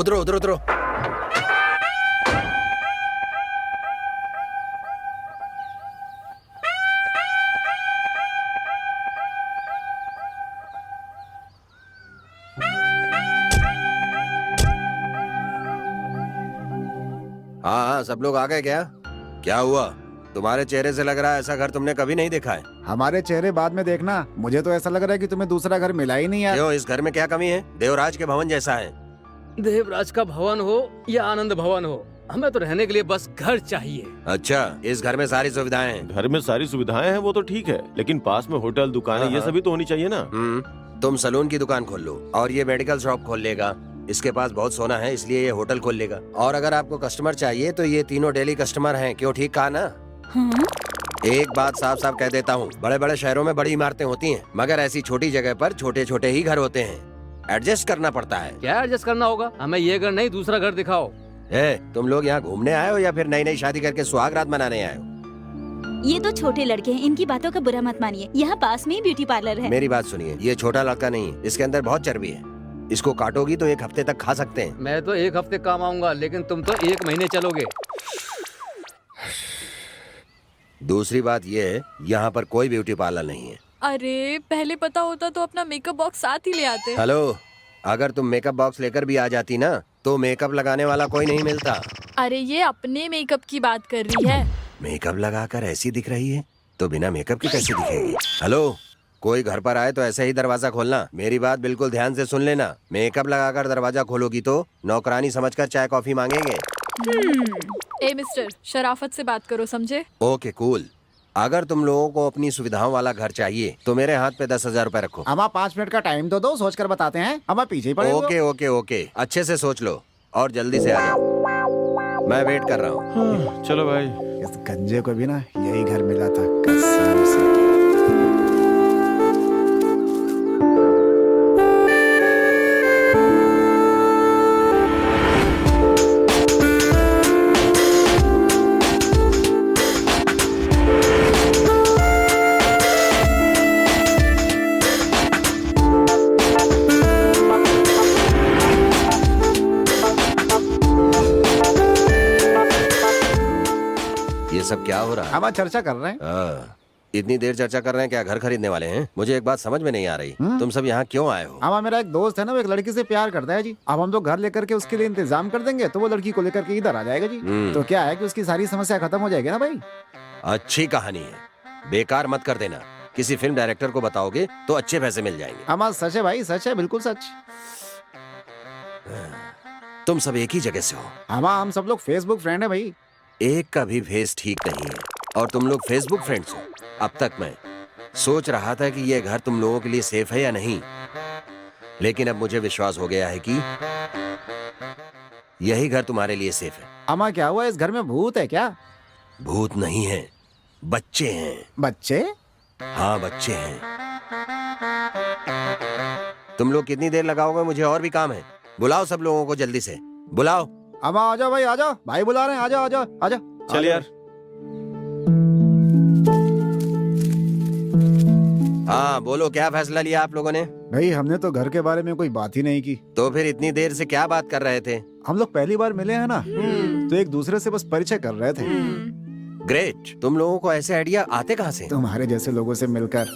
उतरो उतरो उतरो। हाँ हाँ, सब लोग आ गए क्या? क्या हुआ? तुम्हारे चेहरे से लग रहा है ऐसा घर तुमने कभी नहीं देखा है। हमारे चेहरे बाद में देखना, मुझे तो ऐसा लग रहा है कि तुम्हें दूसरा घर मिला ही नहीं यार। क्यों, इस घर में क्या कमी है? देवराज के भवन जैसा है। देवराज का भवन हो या आनंद भवन हो, हमें तो रहने के लिए बस घर चाहिए। अच्छा, इस घर में सारी सुविधाएं हैं। घर में सारी सुविधाएं हैं वो तो ठीक है, लेकिन पास में होटल दुकानें ये सभी तो होनी चाहिए ना। तुम सलून की दुकान खोल लो और ये मेडिकल शॉप खोल लेगा। इसके पास बहुत सोना है इसलिए ये होटल खोल लेगा। और अगर आपको कस्टमर चाहिए तो ये तीनों डेली कस्टमर हैं। क्यों, ठीक कहा ना? एक बात साफ साफ कह देता हूँ, बड़े बड़े शहरों में बड़ी इमारतें होती हैं, मगर ऐसी छोटी जगह पर छोटे छोटे ही घर होते हैं। एडजस्ट करना पड़ता है। क्या एडजस्ट करना होगा? हमें ये घर नहीं, दूसरा घर दिखाओ। तुम लोग यहाँ घूमने आए हो या फिर नई नई शादी करके सुहागरात मनाने आए हो? ये तो छोटे लड़के हैं, इनकी बातों का बुरा मत मानिए। यहाँ पास में ही ब्यूटी पार्लर है। मेरी बात सुनिए, ये छोटा लड़का नहीं है, इसके अंदर बहुत चर्बी है। इसको काटोगी तो 1 हफ्ते तक खा सकते हैं। मैं तो 1 हफ्ते काम आऊंगा, लेकिन तुम तो 1 महीने चलोगे। दूसरी बात ये है, यहाँ पर कोई ब्यूटी पार्लर नहीं है। अरे पहले पता होता तो अपना मेकअप बॉक्स साथ ही ले आते। हेलो, अगर तुम मेकअप बॉक्स लेकर भी आ जाती ना तो मेकअप लगाने वाला कोई नहीं मिलता। अरे ये अपने मेकअप की बात कर रही है। मेकअप लगाकर ऐसी दिख रही है तो बिना मेकअप की कैसी दिखेगी? हेलो, कोई घर पर आए तो ऐसे ही दरवाजा खोलना। मेरी बात बिल्कुल ध्यान से सुन लेना। मेकअप लगाकर दरवाजा खोलोगी तो नौकरानी समझकर चाय कॉफी मांगेंगे। ए मिस्टर, शराफत से बात करो, समझे? Okay cool. अगर तुम लोगों को अपनी सुविधाओं वाला घर चाहिए तो मेरे हाथ पे 10,000 रुपए रखो। हमारा 5 मिनट का टाइम तो दो, सोच कर बताते हैं। हम पीछे ही पड़े हुए। ओके ओके ओके, अच्छे से सोच लो और जल्दी से आ जाओ। मैं वेट कर रहा हूँ। चलो भाई। इस गंजे को भी ना यही घर मिला था, कसम से। ये सब क्या हो रहा है? हम चर्चा कर रहे हैं। इतनी देर चर्चा कर रहे हैं, क्या घर खरीदने वाले हैं? मुझे एक बात समझ में नहीं आ रही, तुम सब यहाँ क्यों आए हो? हमारा मेरा एक दोस्त है ना, वो एक लड़की से प्यार करता है जी। अब हम तो घर लेकर के उसके लिए इंतजाम कर देंगे तो वो लड़की को लेकर के इधर आ जाएगा जी। तो क्या है कि उसकी सारी समस्या खत्म हो जाएगी ना भाई। अच्छी कहानी है, बेकार मत कर देना। किसी फिल्म डायरेक्टर को बताओगे तो अच्छे पैसे मिल जाएंगे। हमारा सच है भाई, सच है, बिल्कुल सच। तुम सब एक ही जगह से हो। हम सब लोग फेसबुक फ्रेंड है भाई। एक का भी फेस ठीक नहीं है और तुम लोग फेसबुक फ्रेंड्स हो। अब तक मैं सोच रहा था कि ये घर तुम लोगों के लिए सेफ है या नहीं, लेकिन अब मुझे विश्वास हो गया है कि यही घर तुम्हारे लिए सेफ है। अमा क्या हुआ, इस घर में भूत है क्या? भूत नहीं है, बच्चे हैं। बच्चे? हाँ बच्चे हैं। तुम लोग कितनी देर लगाओगे? मुझे और भी काम है। बुलाओ सब लोगों को, जल्दी से बुलाओ। अमा आ जाओ भाई, आ जाओ, भाई बुला रहे हैं, आ जाओ आ जाओ आ जाओ। चल यार। हाँ बोलो, क्या फैसला लिया आप लोगों ने? भाई हमने तो घर के बारे में कोई बात ही नहीं की। तो फिर इतनी देर से क्या बात कर रहे थे? हम लोग पहली बार मिले हैं ना, तो एक दूसरे से बस परिचय कर रहे थे। ग्रेट। तुम लोगों को ऐसे आइडिया आते कहाँ से? तुम्हारे जैसे लोगों से मिलकर।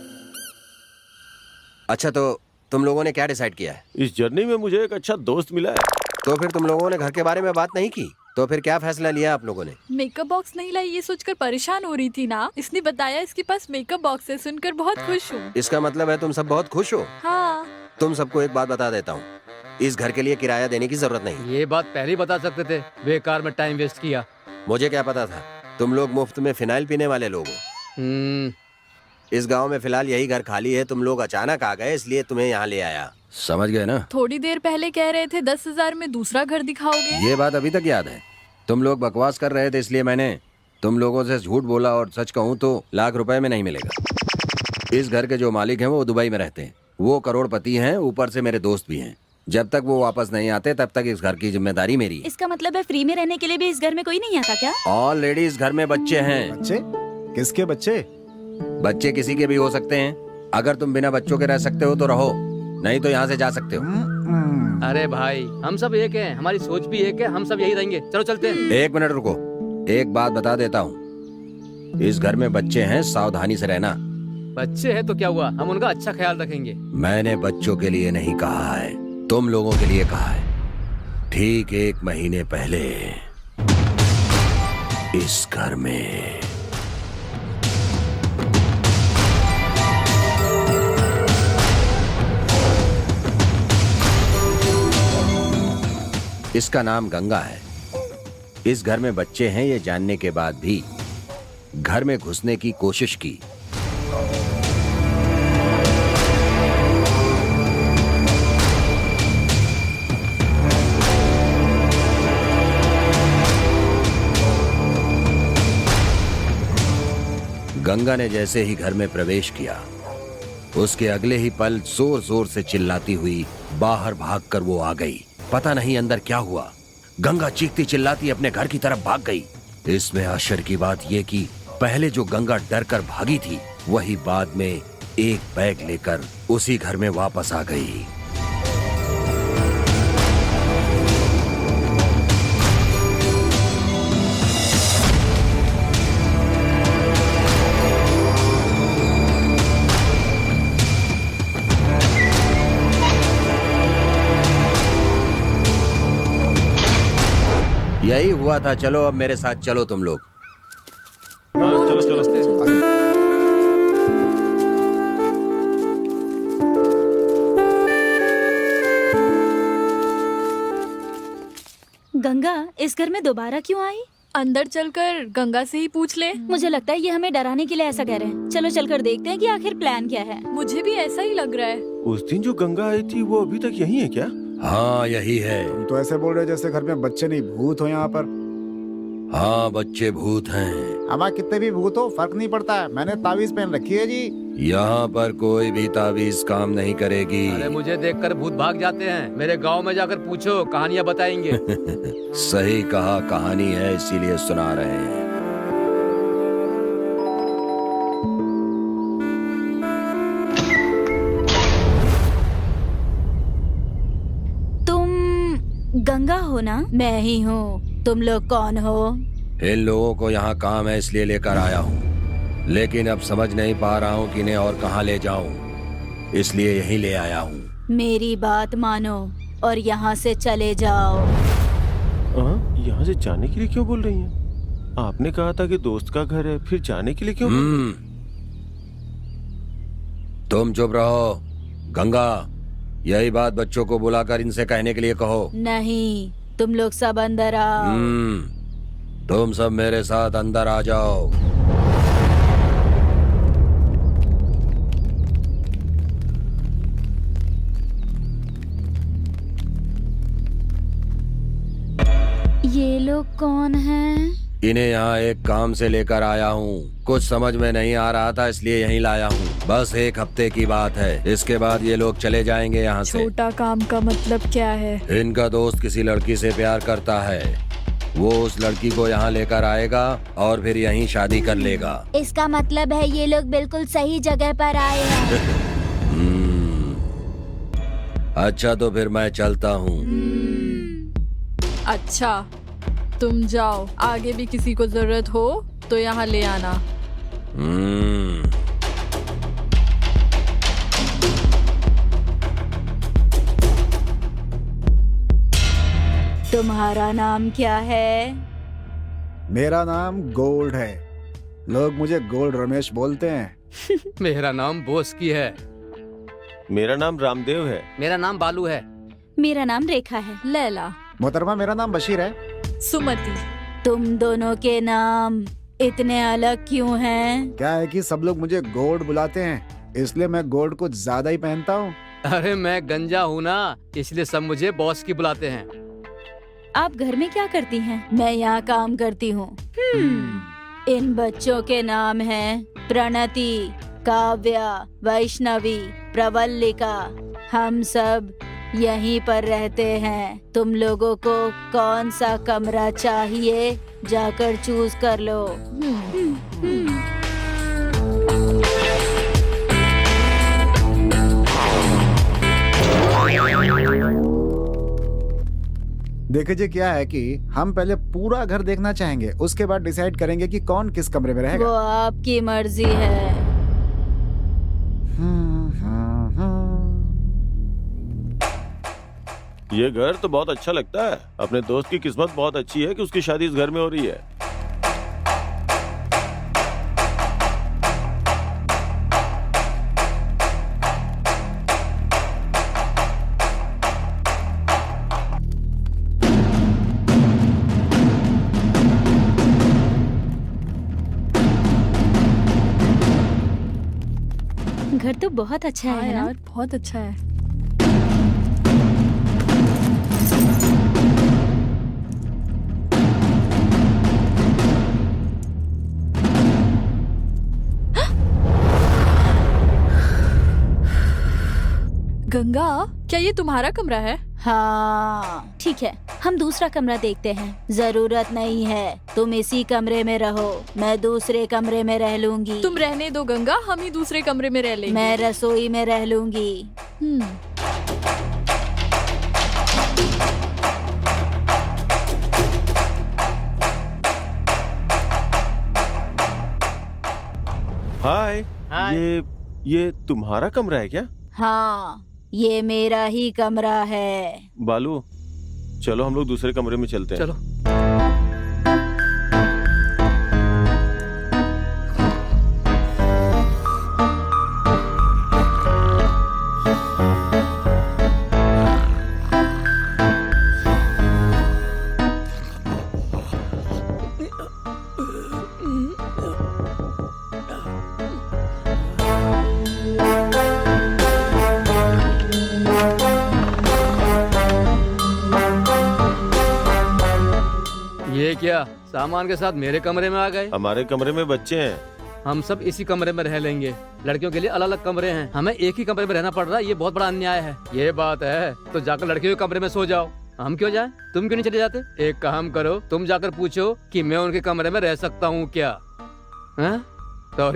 अच्छा, तो तुम लोगों ने क्या डिसाइड किया है? इस जर्नी में मुझे एक अच्छा दोस्त मिला है। तो फिर तुम लोगों ने घर के बारे में बात नहीं की? तो फिर क्या फैसला लिया आप लोगों ने? मेकअप बॉक्स नहीं लाई ये सोचकर परेशान हो रही थी ना, इसने बताया इसके पास मेकअप बॉक्स है, सुनकर बहुत खुश हूँ। इसका मतलब है तुम सब बहुत खुश हो। हाँ। तुम सबको एक बात बता देता हूँ, इस घर के लिए किराया देने की जरूरत नहीं। ये बात पहले ही बता सकते थे, बेकार में टाइम वेस्ट किया। मुझे क्या पता था तुम लोग मुफ्त में फिनाइल पीने वाले लोग हो। इस गांव में फिलहाल यही घर खाली है, तुम लोग अचानक आ गए इसलिए तुम्हें यहाँ ले आया। समझ गए ना? थोड़ी देर पहले कह रहे थे 10,000 में दूसरा घर दिखाओगे। ये बात अभी तक याद है। तुम लोग बकवास कर रहे थे इसलिए मैंने तुम लोगों से झूठ बोला, और सच कहूँ तो ₹1,00,000 में नहीं मिलेगा। इस घर के जो मालिक हैं वो दुबई में रहते हैं, वो करोड़पति हैं, ऊपर से मेरे दोस्त भी हैं। जब तक वो वापस नहीं आते तब तक इस घर की जिम्मेदारी मेरी है। इसका मतलब है फ्री में रहने के लिए भी इस घर में कोई नहीं आता क्या? ऑलरेडी इस घर में बच्चे हैं। बच्चे? किसके बच्चे? बच्चे किसी के भी हो सकते हैं। अगर तुम बिना बच्चों के रह सकते हो तो रहो, नहीं तो यहाँ से जा सकते हो। अरे भाई हम सब एक हैं, हमारी सोच भी एक है, हम सब यही रहेंगे। चलो चलते हैं। एक मिनट रुको, एक बात बता देता हूँ, इस घर में बच्चे हैं, सावधानी से रहना। बच्चे हैं तो क्या हुआ, हम उनका अच्छा ख्याल रखेंगे। मैंने बच्चों के लिए नहीं कहा है, तुम लोगों के लिए कहा है। ठीक 1 महीने पहले इस घर में इसका नाम गंगा है। इस घर में बच्चे हैं ये जानने के बाद भी घर में घुसने की कोशिश की। गंगा ने जैसे ही घर में प्रवेश किया, उसके अगले ही पल जोर जोर से चिल्लाती हुई बाहर भागकर वो आ गई। पता नहीं अंदर क्या हुआ, गंगा चीखती चिल्लाती अपने घर की तरफ भाग गई। इसमें आश्चर्य की बात यह कि पहले जो गंगा डर कर भागी थी, वही बाद में एक बैग लेकर उसी घर में वापस आ गई। यही हुआ था। चलो अब मेरे साथ चलो तुम लोग। हाँ, चलो चलो। गंगा इस घर में दोबारा क्यों आई? अंदर चलकर गंगा से ही पूछ ले। मुझे लगता है ये हमें डराने के लिए ऐसा कह रहे हैं। चलो चलकर देखते हैं कि आखिर प्लान क्या है। मुझे भी ऐसा ही लग रहा है। उस दिन जो गंगा आई थी वो अभी तक यही है क्या? हाँ यही है। तुम तो ऐसे बोल रहे हो जैसे घर में बच्चे नहीं भूत हो यहाँ पर। हाँ बच्चे भूत हैं। हमारे कितने भी भूत हो फर्क नहीं पड़ता है, मैंने ताबीज पहन रखी है जी। यहाँ पर कोई भी ताबीज काम नहीं करेगी। अरे मुझे देखकर भूत भाग जाते हैं। मेरे गांव में जाकर पूछो, कहानियां बताएंगे। सही कहा, कहानी है इसीलिए सुना रहे हैं। तुम गंगा हो ना? मैं ही हूँ। तुम लोग कौन हो? इन लोगों को यहाँ काम है इसलिए लेकर आया हूँ, लेकिन अब समझ नहीं पा रहा हूँ कि इन्हें और कहाँ ले जाऊँ, इसलिए यहीं ले आया हूँ। मेरी बात मानो और यहाँ से चले जाओ। यहाँ से जाने के लिए क्यों बोल रही हैं? आपने कहा था कि दोस्त का घर है, फिर जाने के लिए क्यों? तुम चुप रहो। गंगा, यही बात बच्चों को बुलाकर इनसे कहने के लिए कहो। नहीं, तुम लोग सब अंदर आओ। तुम सब मेरे साथ अंदर आ जाओ। ये लोग कौन हैं? इन्हें यहाँ एक काम से लेकर आया हूँ। कुछ समझ में नहीं आ रहा था इसलिए यहीं लाया हूँ। बस 1 हफ्ते की बात है, इसके बाद ये लोग चले जाएंगे यहाँ से। छोटा काम का मतलब क्या है? इनका दोस्त किसी लड़की से प्यार करता है, वो उस लड़की को यहाँ लेकर आएगा और फिर यहीं शादी कर लेगा। इसका मतलब है ये लोग बिल्कुल सही जगह पर आए हैं। अच्छा तो फिर मैं चलता हूँ। अच्छा तुम जाओ, आगे भी किसी को जरूरत हो तो यहाँ ले आना। तुम्हारा नाम क्या है? मेरा नाम गोल्ड है, लोग मुझे गोल्ड रमेश बोलते हैं। मेरा नाम बोस की है। मेरा नाम रामदेव है। मेरा नाम बालू है। मेरा नाम रेखा है। लैला। मोहतरमा मेरा नाम बशीर है। सुमति। तुम दोनों के नाम इतने अलग क्यों हैं? क्या है कि सब लोग मुझे गोल्ड बुलाते हैं, इसलिए मैं गोल्ड कुछ ज्यादा ही पहनता हूँ। अरे मैं गंजा हूँ ना, इसलिए सब मुझे बॉस की बुलाते हैं। आप घर में क्या करती हैं? मैं यहाँ काम करती हूँ। इन बच्चों के नाम हैं प्रणति, काव्या, वैष्णवी, प्रवल्लिका। हम सब यहीं पर रहते हैं। तुम लोगों को कौन सा कमरा चाहिए, जाकर चूज कर लो। देखिए जी, क्या है कि हम पहले पूरा घर देखना चाहेंगे, उसके बाद डिसाइड करेंगे कि कौन किस कमरे में वो रहेगा। आपकी मर्जी है। ये घर तो बहुत अच्छा लगता है। अपने दोस्त की किस्मत बहुत अच्छी है कि उसकी शादी इस घर में हो रही है। घर तो बहुत अच्छा हाँ है ना? यार, बहुत अच्छा है। गंगा, क्या ये तुम्हारा कमरा है? हाँ ठीक है, हम दूसरा कमरा देखते हैं। जरूरत नहीं है, तुम इसी कमरे में रहो, मैं दूसरे कमरे में रह लूंगी। तुम रहने दो गंगा, हम ही दूसरे कमरे में रह लेंगे। मैं रसोई में रह लूंगी। हाय। हाय। ये तुम्हारा कमरा है क्या? हाँ, ये मेरा ही कमरा है। बालू, चलो हम लोग दूसरे कमरे में चलते हैं। चलो। ये क्या, सामान के साथ मेरे कमरे में आ गए? हमारे कमरे में बच्चे हैं। हम सब इसी कमरे में रह लेंगे। लड़कियों के लिए अलग अलग कमरे हैं, हमें एक ही कमरे में रहना पड़ रहा है। ये बहुत बड़ा अन्याय है। ये बात है तो जाकर लड़कियों के कमरे में सो जाओ। हम क्यों जाएं? तुम क्यों नहीं चले जाते? एक काम करो, तुम जाकर पूछो कि मैं उनके कमरे में रह सकता हूँ क्या?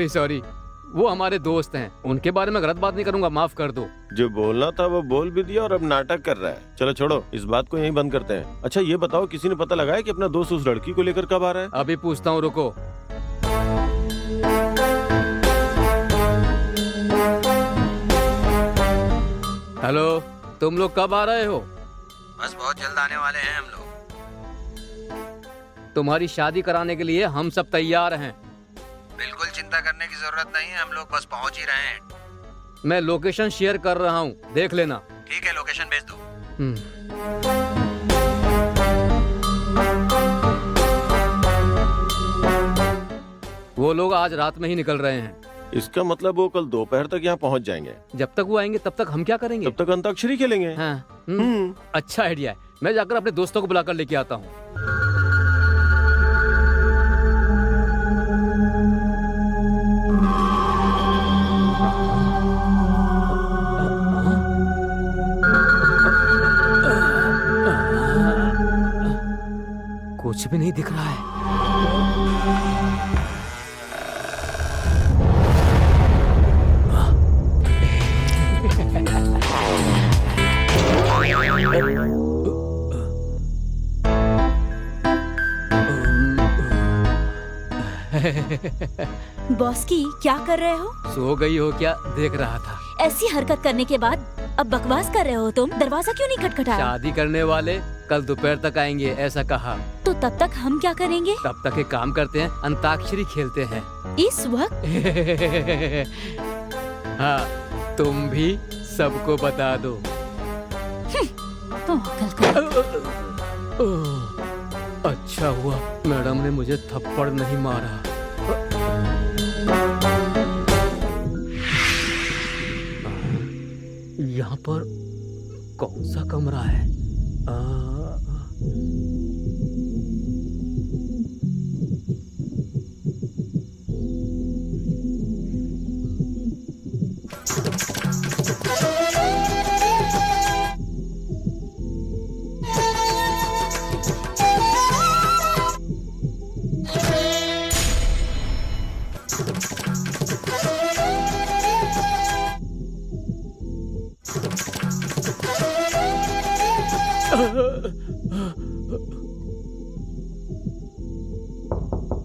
सॉरी, वो हमारे दोस्त हैं, उनके बारे में गलत बात नहीं करूंगा, माफ कर दो। जो बोलना था वो बोल भी दिया और अब नाटक कर रहा है। चलो छोड़ो, इस बात को यहीं बंद करते हैं। अच्छा ये बताओ, किसी ने पता लगाया कि अपना दोस्त उस लड़की को लेकर कब आ रहा है? अभी पूछता हूँ, रुको। हेलो, तुम लोग कब आ रहे हो? बस बहुत जल्द आने वाले हैं हम लोग। तुम्हारी शादी कराने के लिए हम सब तैयार हैं। बिल्कुल चिंता करने की जरूरत नहीं है, हम लोग बस पहुंच ही रहे हैं। मैं लोकेशन शेयर कर रहा हूँ, देख लेना। ठीक है, लोकेशन भेज दो। वो लोग आज रात में ही निकल रहे हैं। इसका मतलब वो कल दोपहर तक यहाँ पहुँच जाएंगे। जब तक वो आएंगे तब तक हम क्या करेंगे? तब तक अंताक्षरी खेलेंगे। हाँ, अच्छा आइडिया है। मैं जाकर अपने दोस्तों को बुलाकर लेके आता हूँ। कुछ भी नहीं दिख रहा है। बॉस की क्या कर रहे हो? सो गई हो क्या? देख रहा था। ऐसी हरकत करने के बाद अब बकवास कर रहे हो तुम? दरवाजा क्यों नहीं खटखटाया? शादी करने वाले कल दोपहर तक आएंगे, ऐसा कहा। तो तब तक हम क्या करेंगे? तब तक एक काम करते हैं, अंताक्षरी खेलते हैं। इस वक्त? हाँ, तुम भी सबको बता दो। अच्छा हुआ मैडम ने मुझे थप्पड़ नहीं मारा। यहाँ पर कौन सा कमरा है?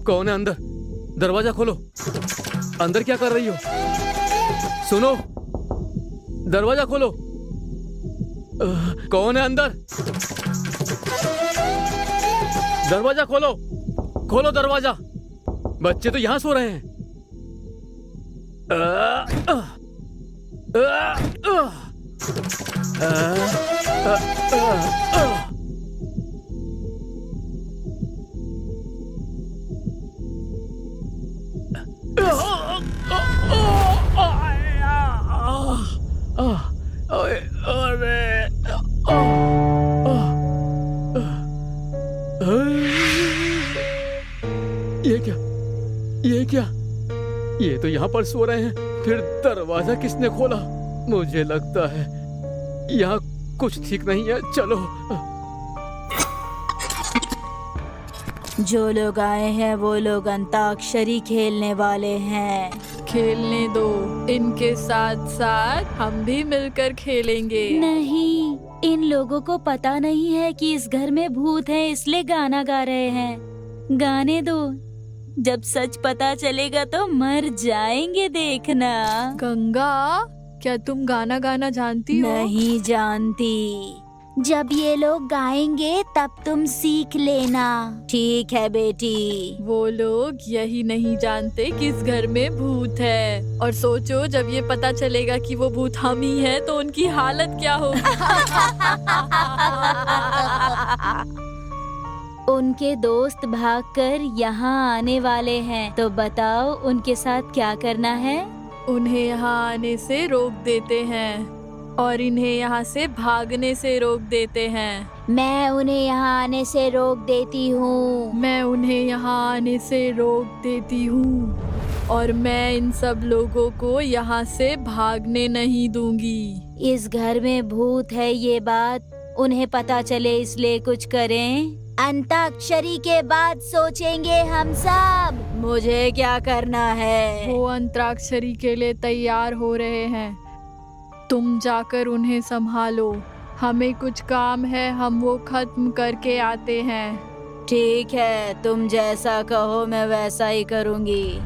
कौन है अंदर? दरवाजा खोलो। अंदर क्या कर रही हो? सुनो, दरवाजा खोलो। कौन है अंदर? दरवाजा खोलो, खोलो दरवाजा। बच्चे तो यहाँ सो रहे हैं। ये क्या? ये तो यहाँ पर सो रहे हैं, फिर दरवाजा किसने खोला? मुझे लगता है यहाँ कुछ ठीक नहीं है। चलो। जो लोग आए हैं वो लोग अंताक्षरी खेलने वाले हैं। खेलने दो, इनके साथ साथ हम भी मिलकर खेलेंगे। नहीं, इन लोगों को पता नहीं है कि इस घर में भूत है, इसलिए गाना गा रहे हैं। गाने दो, जब सच पता चलेगा तो मर जाएंगे, देखना। गंगा, क्या तुम गाना गाना जानती हो? नहीं जानती। जब ये लोग गाएंगे तब तुम सीख लेना। ठीक है बेटी। वो लोग यही नहीं जानते कि इस घर में भूत है। और सोचो, जब ये पता चलेगा कि वो भूत हम ही है तो उनकी हालत क्या होगी। उनके दोस्त भागकर यहाँ आने वाले हैं, तो बताओ उनके साथ क्या करना है? उन्हें यहाँ आने से रोक देते हैं और इन्हें यहाँ से भागने से रोक देते हैं। मैं उन्हें यहाँ आने से रोक देती हूँ। मैं उन्हें यहाँ आने से रोक देती हूँ और मैं इन सब लोगों को यहाँ से भागने नहीं दूंगी। इस घर में भूत है ये बात उन्हें पता चले, इसलिए कुछ करें। अंताक्षरी के बाद सोचेंगे हम सब। मुझे क्या करना है? वो अंतराक्षरी के लिए तैयार हो रहे हैं, तुम जाकर उन्हें संभालो। हमें कुछ काम है, हम वो खत्म करके आते हैं। ठीक है, तुम जैसा कहो मैं वैसा ही करूँगी।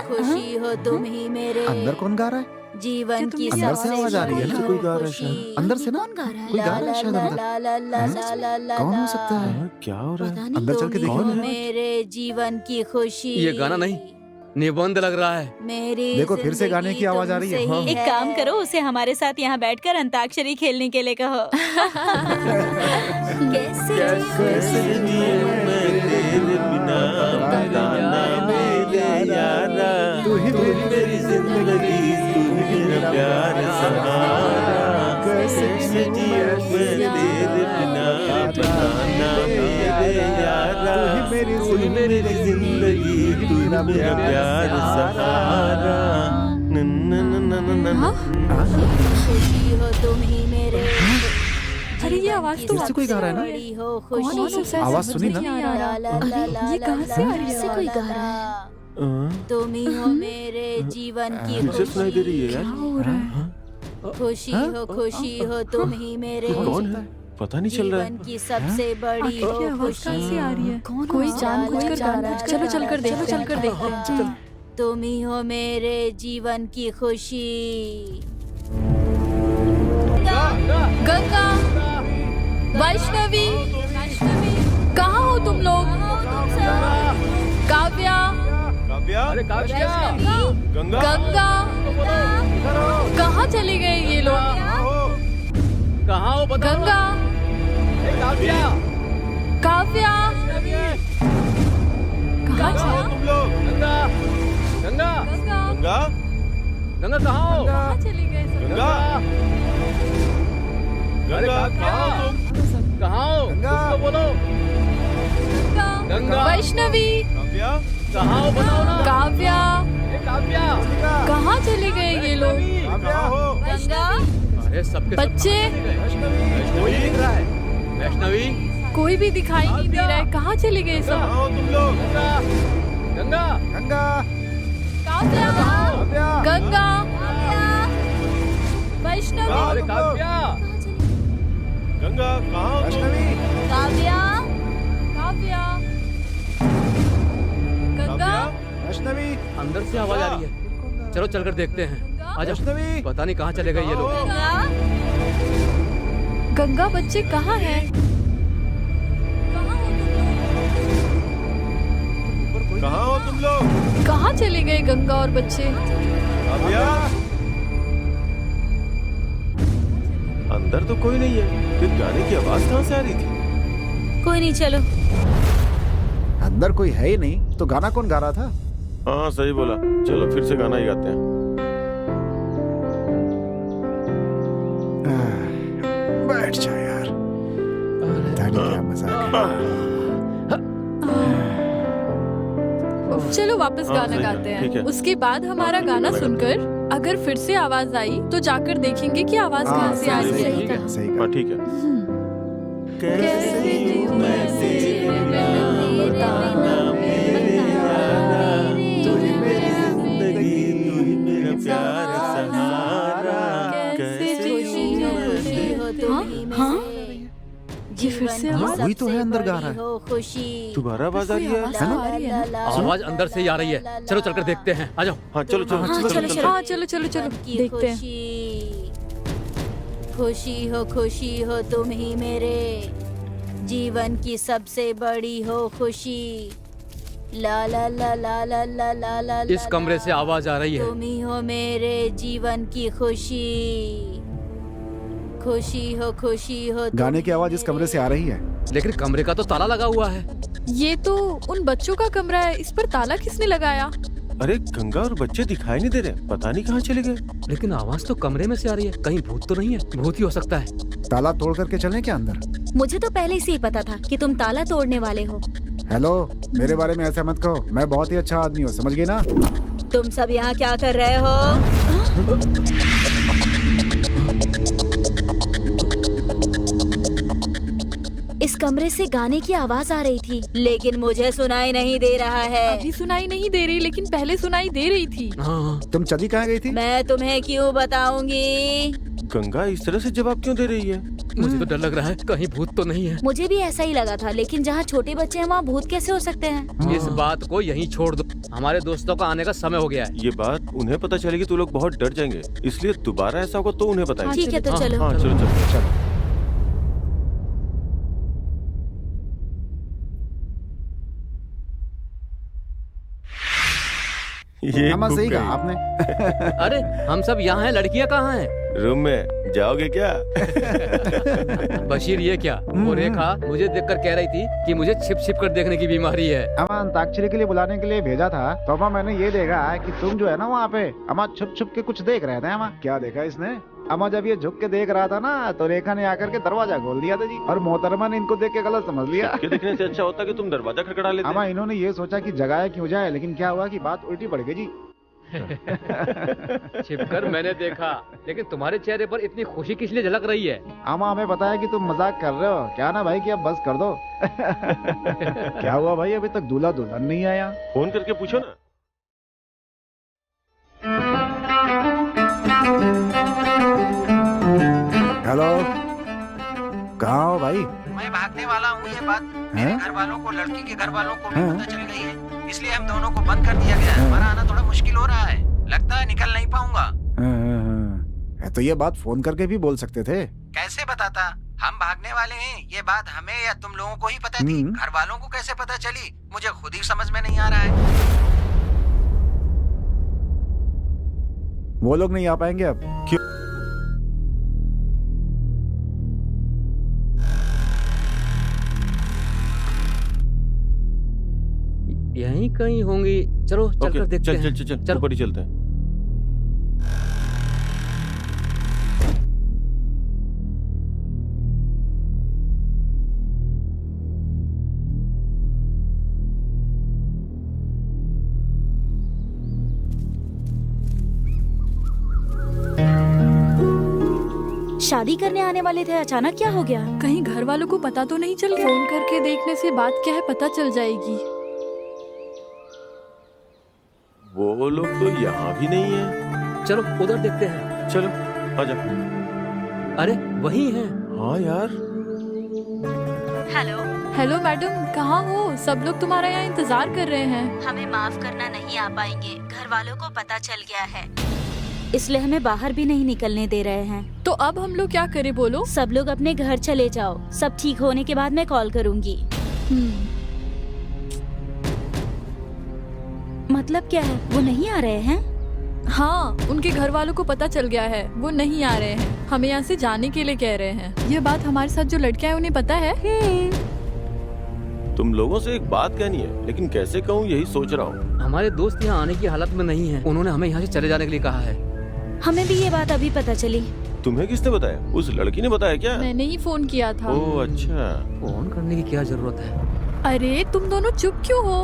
खुशी हो तुम ही मेरे। अंदर कौन गा रहा है? जीवन की अंदर से आवाज आ रही है ना? कोई गा रहा है शायद। अंदर से ना? कोई गा रहा है शायद अंदर। कौन हो सकता है? क्या हो रहा है? अंदर चल के देखो। मेरे जीवन की खुशी। ये गाना नहीं, निबंध लग रहा है। मेरी देखो, फिर से गाने की आवाज आ रही है। हाँ। एक काम करो, उसे हमारे साथ यहाँ बैठकर अंताक्षरी खेलने के लिए कहो। कैसे जीऊं मैं तेरे बिना, बताना मेरे यारा। तू ही मेरी जिंदगी, तू ही मेरा प्यार सहारा। कैसे जीऊं मैं तेरे बिना, बताना मेरे यारा। तू ही मेरी जिंदगी, तू ही मेरा प्यार सहारा। खुशी हो तुम ही मेरे। अरे ये आवाज तो फिर से कोई गा रहा है ना? बड़ी हो कौन खुशी। है? आवाज सुनी ना? अरे ये कहाँ से आ रही है? से कोई गा रहा है। तुम ही हो मेरे जीवन की मुझे सुनाई दे रही है क्या यार। हो रहा है? खुशी हो तुम ही मेरे। कौन है? पता नहीं चल रहा है। जीवन की सबसे बड़ी ये हो आवाज कहाँ से आ रही है? कौन कोई हो? जानबूझकर गा रहा है। चलो चलकर देखते हैं। तुम ही हो मेरे जीवन की खुशी। गंगा, वैष्णवी, कहाँ हो तुम लोग? काव्या, अरे काव्या, गंगा, गंगा, कहाँ चले गए ये लोग? कहाँ हो? बताओ। गंगा, काव्या, काव्या, कहाँ चले? तुम लोग? गंगा, गंगा, गंगा, गंगा, गंगा कहाँ हो? कहाँ चली गए सब? गंगा, गंगा, कहाँ हो तुम? कहाँ हो? कुछ तो बोलो। गंगा, वैष्णवी, काव्या, कहाँ हो? बताओ ना। काव्या, ए, काव्या, कहाँ चले गए ये लोग? कहाँ हो? गंगा, अरे सबके सब बच्चे वैष्णवी दिख रहा है। वैष्णवी, कोई भी दिखाई नहीं दे रहा है, कहाँ चले गए सब? आओ तुम लोग। गंगा, गंगा काव्या, काव्या गंगा, वैष्णवी, अरे काव्या, गंगा कहाँ हो तुम? वैष्णवी काव्या, काव्या, गंगा, वैष्णवी अंदर से आवाज आ रही है। चलो चलकर देखते हैं। आजा। वैष्णवी पता नहीं कहाँ चले गए ये लोग। गंगा, गंगा बच्चे कहाँ हैं? कहाँ हो तुम लोग? कहाँ चले गए गंगा और बच्चे? काव्या, अंदर तो कोई नहीं है, फिर गाने की आवाज कहाँ से आ रही थी? कोई नहीं, चलो। अंदर कोई है ही नहीं तो गाना कौन गा रहा था? हाँ सही बोला, चलो फिर से गाना ही गाते हैं। बैठ जा यार, पता नहीं क्या मजाक है। चलो वापस हाँ, गाना सही है, गाते ठीक है। हैं। उसके बाद हमारा गाना सुनकर अगर फिर से आवाज आई तो जाकर देखेंगे कि आवाज कहाँ से आ रही है। सही कहा, सही कहा। हाँ ठीक है। कैसे जीऊं मैं तेरे बिना, बताना मेरे यारा, तू ही मेरी जिंदगी, तू ही मेरा प्यार सहारा। कैसे खुशी हो, खुशी हो तुम ही में हाँ? से। ये फिर से जीवन की आवाज? वही तो है, सबसे अंदर गा बड़ी रहा है। हो खुशी। दोबारा आवाज आ रही है। आवाज आ रही है ना? आवाज अंदर से ही आ रही है। चलो चलकर देखते हैं। आ जाओ। हाँ चलो चलो हाँ, चलो चलो, चलो। हाँ चलो चलो चलो की देखते हैं। खुशी हो तुम ही मेरे, जीवन की सबसे बड़ी हो खुशी। ला ला ला ला ला ला ला ला। इस कमरे से आवाज आ रही है। तुम ही हो मेरे जीवन की खुशी। खुशी हो तुम गाने की ही आवाज इस कमरे से आ रही है। लेकिन कमरे का तो ताला लगा हुआ है। ये तो उन बच्चों का कमरा है, इस पर ताला किसने लगाया? अरे गंगा और बच्चे दिखाई नहीं दे रहे, पता नहीं कहाँ चले गए। लेकिन आवाज तो कमरे में से आ रही है। कहीं भूत तो नहीं है? भूत ही हो सकता है। ताला तोड़ करके चलें क्या अंदर? मुझे तो पहले से ही पता था कि तुम ताला तोड़ने वाले हो। हेलो, मेरे बारे में ऐसा मत कहो, मैं बहुत ही अच्छा आदमी हूँ, समझ गए ना? तुम सब यहाँ क्या कर रहे हो? इस कमरे से गाने की आवाज आ रही थी, लेकिन मुझे सुनाई नहीं दे रहा है। अभी सुनाई नहीं दे रही, लेकिन पहले सुनाई दे रही थी। हाँ, तुम चली कहाँ गई थी? मैं तुम्हें क्यों बताऊंगी? गंगा इस तरह से जवाब क्यों दे रही है? मुझे तो डर लग रहा है कहीं भूत तो नहीं है। मुझे भी ऐसा ही लगा था, लेकिन जहाँ छोटे बच्चे हैं वहाँ भूत कैसे हो सकते हैं? इस बात को यहीं छोड़ दो। हमारे दोस्तों का आने का समय हो गया है। ये बात उन्हें पता चलेगी तो लोग बहुत डर जाएंगे, इसलिए दोबारा ऐसा होगा तो उन्हें बताएंगे। ठीक है, तो हाँ, चलो। हाँ चलो चलो। चलो। ये हाँ, घुस सही गई। कहा आपने। अरे हम सब यहाँ हैं, लड़कियाँ कहाँ हैं? रूम में जाओगे क्या? बशीर ये क्या? वो रेखा मुझे देखकर कह रही थी कि मुझे छिप छिप कर देखने की बीमारी है। अमा अंताक्षरी के लिए बुलाने के लिए भेजा था, तो अमा मैंने ये देखा कि तुम जो है ना वहाँ पे अमा छुप छुप के कुछ देख रहे थे। अमा क्या देखा इसने? अमा जब ये झुक के देख रहा था ना, तो रेखा ने आकर के दरवाजा खोल दिया था जी, और मोहतरमा ने इनको देख के गलत समझ लिया। के देखने से अच्छा होता कि तुम दरवाजा खड़खड़ा लेते। अमा इन्होंने ये सोचा कि जगाया क्यों जाए, लेकिन क्या हुआ कि बात उल्टी पड़ गई जी। छिपकर मैंने देखा, लेकिन तुम्हारे चेहरे पर इतनी खुशी किस लिए झलक रही है? अमा हमें पता है कि तुम मजाक कर रहे हो, क्या ना भाई कि अब बस कर दो। क्या हुआ भाई, अभी तक दूल्हा दुल्हन नहीं आया? फोन करके पूछो ना। हेलो, कहाँ हो भाई? मैं भागने वाला हूँ। ये बात मेरे घर वालों को, लड़की के घर वालों को भी हाँ? पता चल गई है, इसलिए हम दोनों को बंद कर दिया गया है। हमारा आना थोड़ा मुश्किल हो रहा है, लगता है निकल नहीं पाऊंगा। तो ये बात फोन करके भी बोल सकते थे। कैसे बताता? हम भागने वाले हैं, ये बात हमें या तुम लोगों को ही पता थी। घर वालों को कैसे पता चली, मुझे खुद ही समझ में नहीं आ रहा है। वो लोग नहीं आ पाएंगे अब। क्यों? यहीं कहीं होंगी। चलो चलकर देखते चल हैं। चल चल चल ऊपर ही चलते हैं। शादी करने आने वाले थे, अचानक क्या हो गया? कहीं घर वालों को पता तो नहीं चल? फोन करके देखने से बात क्या है पता चल जाएगी। वो लोग तो यहाँ भी नहीं है। चलो उधर देखते हैं। चलो आजा। अरे वही हैं। हाँ यार, हेलो, हेलो मैडम, कहाँ हो? सब लोग तुम्हारा यहाँ इंतजार कर रहे हैं। हमें माफ करना, नहीं आ पाएंगे। घर वालों को पता चल गया है, इसलिए हमें बाहर भी नहीं निकलने दे रहे हैं। तो अब हम लोग क्या करें बोलो? सब लोग अपने घर चले जाओ, सब ठीक होने के बाद मैं कॉल करूंगी। मतलब क्या है, वो नहीं आ रहे हैं? हाँ, उनके घर वालों को पता चल गया है, वो नहीं आ रहे हैं। हमें यहाँ से जाने के लिए कह रहे हैं। ये बात हमारे साथ जो लड़कियां हैं उन्हें पता है? तुम लोगों से एक बात कहनी है, लेकिन कैसे कहूँ यही सोच रहा हूँ। हमारे दोस्त यहाँ आने की हालत में नहीं है। उन्होंने हमें यहाँ से चले जाने के लिए कहा है। हमें भी ये बात अभी पता चली। तुम्हें किसने बताया? उस लड़की ने बताया क्या? मैंने ही फोन किया था। ओह अच्छा। फोन करने की क्या जरूरत है? अरे तुम दोनों चुप क्यों हो?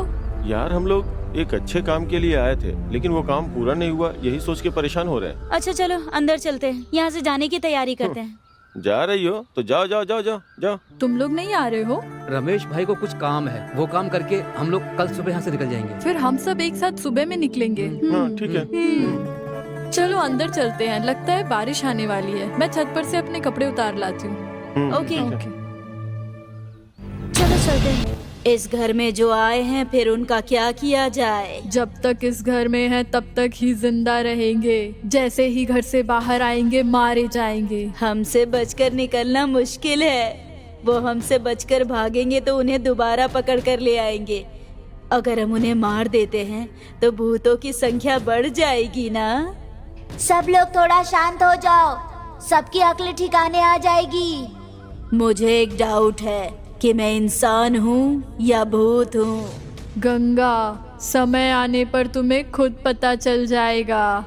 यार हम लोग एक अच्छे काम के लिए आए थे, लेकिन वो काम पूरा नहीं हुआ, यही सोच के परेशान हो रहे हैं। अच्छा चलो अंदर चलते हैं, यहाँ से जाने की तैयारी करते हैं। जा रही हो तो जाओ जाओ जाओ जाओ जाओ। तुम लोग नहीं आ रहे हो? रमेश भाई को कुछ काम है, वो काम करके हम लोग कल सुबह यहाँ से निकल जाएंगे। फिर हम सब एक साथ सुबह में निकलेंगे। हाँ ठीक है। चलो अंदर चलते हैं, लगता है बारिश आने वाली है। मैं छत पर से अपने कपड़े उतार लाती हूँ। ओके चलो चलते हैं। इस घर में जो आए हैं फिर उनका क्या किया जाए? जब तक इस घर में है तब तक ही जिंदा रहेंगे। जैसे ही घर से बाहर आएंगे मारे जाएंगे। हमसे बचकर निकलना मुश्किल है। वो हमसे बचकर भागेंगे तो उन्हें दोबारा पकड़ कर ले आएंगे। अगर हम उन्हें मार देते हैं तो भूतों की संख्या बढ़ जाएगी ना। सब लोग थोड़ा शांत हो जाओ, सबकी अक्ल ठिकाने आ जाएगी। मुझे एक डाउट है कि मैं इंसान हूँ या भूत हूँ। गंगा, समय आने पर तुम्हें खुद पता चल जाएगा।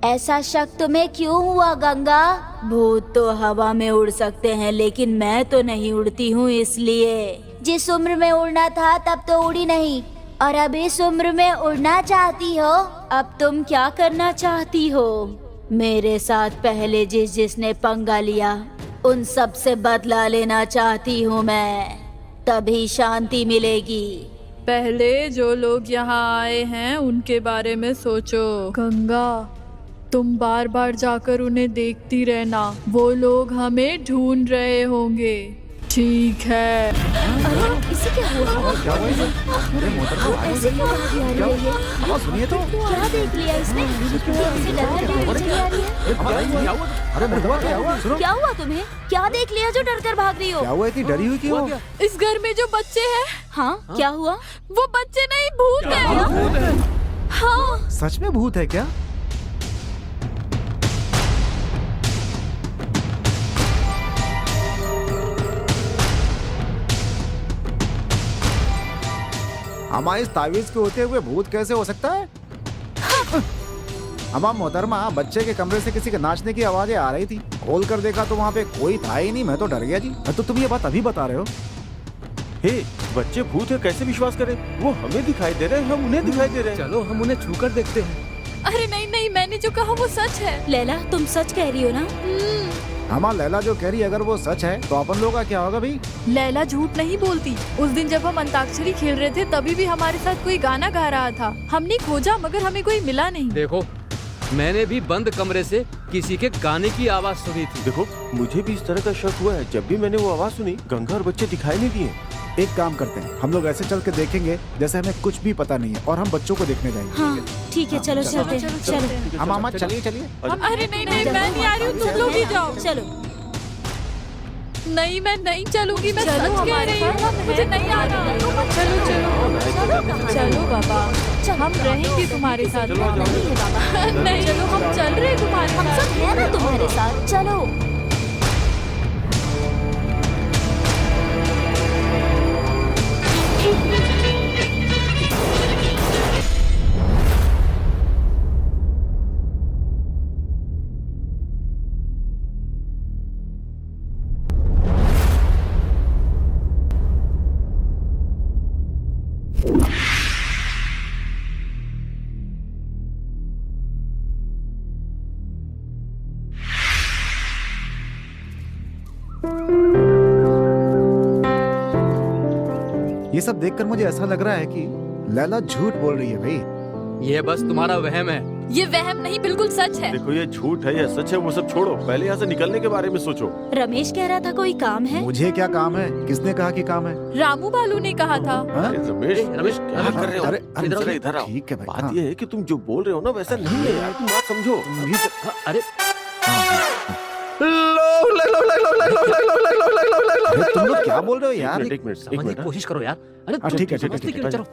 ऐसा शक तुम्हें क्यों हुआ गंगा? भूत तो हवा में उड़ सकते हैं, लेकिन मैं तो नहीं उड़ती हूँ, इसलिए। जिस उम्र में उड़ना था तब तो उड़ी नहीं, और अब इस उम्र में उड़ना चाहती हो। अब तुम क्या करना चाहती हो? मेरे साथ पहले जिसने पंगा लिया उन सब से बदला लेना चाहती हूँ मैं, तभी शांति मिलेगी। पहले जो लोग यहाँ आए हैं उनके बारे में सोचो। गंगा, तुम बार बार जाकर उन्हें देखती रहना, वो लोग हमें ढूंढ रहे होंगे। ठीक है। अरे इसे क्या हुआ? क्या हुआ इसे? अरे मोहतरमा, ऐसे क्यों भागी आ रही है ये? आवाज सुनिए तो। क्या देख लिया इसने? इसे डर कर भागी चली आ रही है। अरे हुआ क्या हुआ? सुनो, क्या हुआ तुम्हें? क्या देख लिया जो डर कर भाग रही हो? क्या हुआ? इतनी डरी हुई क्यों हो? इस घर में जो बच्चे हैं, हाँ क्या हुआ? वो बच्चे नहीं भूत है। हाँ, सच में भूत है क्या? हमारे इस तावीज के होते हुए भूत कैसे हो सकता है? हमाम मोहतरमा, बच्चे के कमरे से किसी के नाचने की आवाजें आ रही थी। खोल कर देखा तो वहाँ पे कोई था ही नहीं। मैं तो डर गया जी। तो तुम ये बात अभी बता रहे हो? हे, बच्चे भूत है कैसे विश्वास करें? वो हमें दिखाई दे रहे हैं, हम उन्हें दिखाई दे रहे हैं। चलो हम उन्हें छू कर देखते हैं। अरे नहीं नहीं, मैंने जो कहा वो सच है। लैला, तुम सच कह रही हो ना? हमारा लैला जो कह रही है, अगर वो सच है तो अपन लोगों का क्या होगा भाई? लैला झूठ नहीं बोलती। उस दिन जब हम अंताक्षरी खेल रहे थे तभी भी हमारे साथ कोई गाना गा रहा था। हमने खोजा मगर हमें कोई मिला नहीं। देखो, मैंने भी बंद कमरे से किसी के गाने की आवाज सुनी थी। देखो, मुझे भी इस तरह का शक हुआ है। जब भी मैंने वो आवाज सुनी, गंगा और बच्चे दिखाई नहीं दिए। एक काम करते हैं, हम लोग ऐसे चल के देखेंगे जैसे हमें कुछ भी पता नहीं है, और हम बच्चों को देखने जाएंगे। हाँ ठीक है, चलो चलते हैं। चलो हम मामा चलिए चलिए। अरे नहीं नहीं, मैं नहीं आ रही हूँ, तुम लोग ही जाओ। चलो। नहीं, मैं नहीं चलूंगी, मैं सच कह रही हूँ, मुझे नहीं आना। चलो चलो चलो बाबा, हम रहेंगे तुम्हारे साथ। नहीं, चलो हम चल रहे तुम्हारे हम सब है ना तुम्हारे साथ, चलो। ये सब देखकर मुझे ऐसा लग रहा है कि लैला झूठ बोल रही है भाई। ये बस तुम्हारा वहम है। ये वहम नहीं, बिल्कुल सच है। देखो ये झूठ है या सच है वो सब छोड़ो, पहले यहाँ से निकलने के बारे में सोचो। रमेश कह रहा था कोई काम है। मुझे क्या काम है? किसने कहा कि काम है? रामू बालू ने कहा था। हाँ? अरे रमेश, रमेश, क्या कर रहे हो? अरे, जरा इधर आओ। ठीक है भाई, बात हाँ। ये है कि तुम जो बोल रहे हो ना वैसा नहीं है यार, तुम बात समझो। हाँ, अरे अरे तुम लोग क्या बोल रहे हो यार? एक मिनट समझने की कोशिश करो यार। अरे हाँ, ठीक है, ठीक है, समझते ठीक है, क्यों? चलो।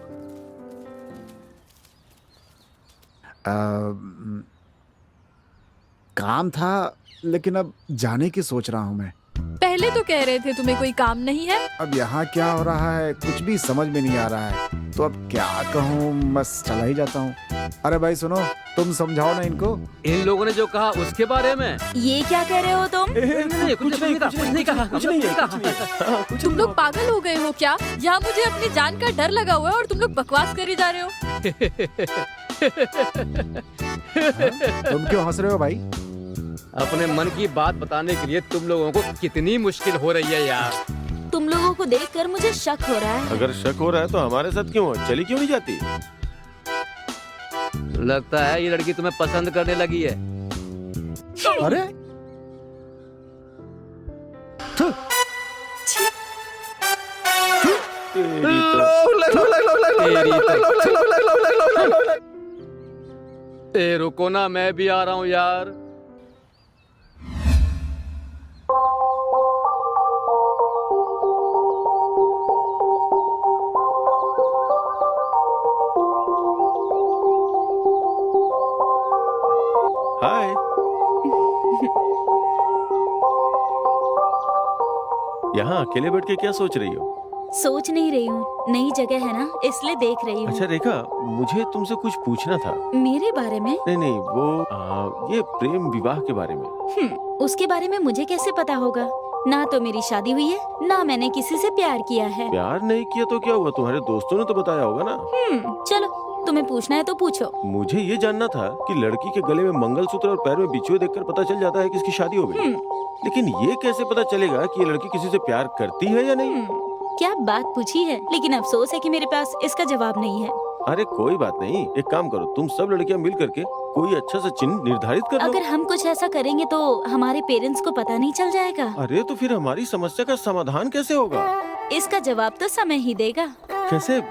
काम था, लेकिन अब जाने की सोच रहा हूँ मैं। पहले तो कह रहे थे तुम्हें कोई काम नहीं है। अब यहाँ क्या हो रहा है कुछ भी समझ में नहीं आ रहा है, तो अब क्या कहूँ, बस चला ही जाता हूँ। अरे भाई सुनो, तुम समझाओ ना इनको। इन लोगों ने जो कहा उसके बारे में। ये क्या कह रहे हो तुम? नहीं, कुछ नहीं कहा। कुछ नहीं है। तुम लोग पागल हो गए हो क्या? यहाँ मुझे अपनी जान का डर लगा हुआ है और तुम लोग बकवास करे जा रहे हो। तुम क्यों हंस रहे हो भाई? अपने मन की बात बताने के लिए तुम लोगों को कितनी मुश्किल हो रही है यार। तुम लोगों को देखकर मुझे शक हो रहा है। अगर शक हो रहा है तो हमारे साथ क्यों है? चली क्यों नहीं जाती? लगता है ये लड़की तुम्हें पसंद करने लगी है। अरे ए रुको ना, मैं भी आ रहा हूँ यार। हाय। यहाँ अकेले बैठ के क्या सोच रही हो? सोच नहीं रही हूँ, नई जगह है ना इसलिए देख रही अच्छा हूँ। रेखा, मुझे तुमसे कुछ पूछना था। मेरे बारे में? नहीं वो ये प्रेम विवाह के बारे में। उसके बारे में मुझे कैसे पता होगा? ना तो मेरी शादी हुई है, ना मैंने किसी से प्यार किया है। प्यार नहीं किया तो क्या हुआ? तुम्हारे दोस्तों ने तो बताया होगा ना। चलो तुम्हें पूछना है तो पूछो। मुझे ये जानना था कि लड़की के गले में मंगलसूत्र और पैर में बिछुए देखकर पता चल जाता है कि इसकी शादी हो गई, लेकिन ये कैसे पता चलेगा कि ये लड़की किसी से प्यार करती है या नहीं? क्या बात पूछी है, लेकिन अफसोस है कि मेरे पास इसका जवाब नहीं है। अरे कोई बात नहीं, एक काम करो, तुम सब लड़कियां मिल करके कोई अच्छा सा चिन्ह निर्धारित कर लो। अगर हम कुछ ऐसा करेंगे तो हमारे पेरेंट्स को पता नहीं चल जाएगा। अरे तो फिर हमारी समस्या का समाधान कैसे होगा? इसका जवाब तो समय ही देगा। कैसे?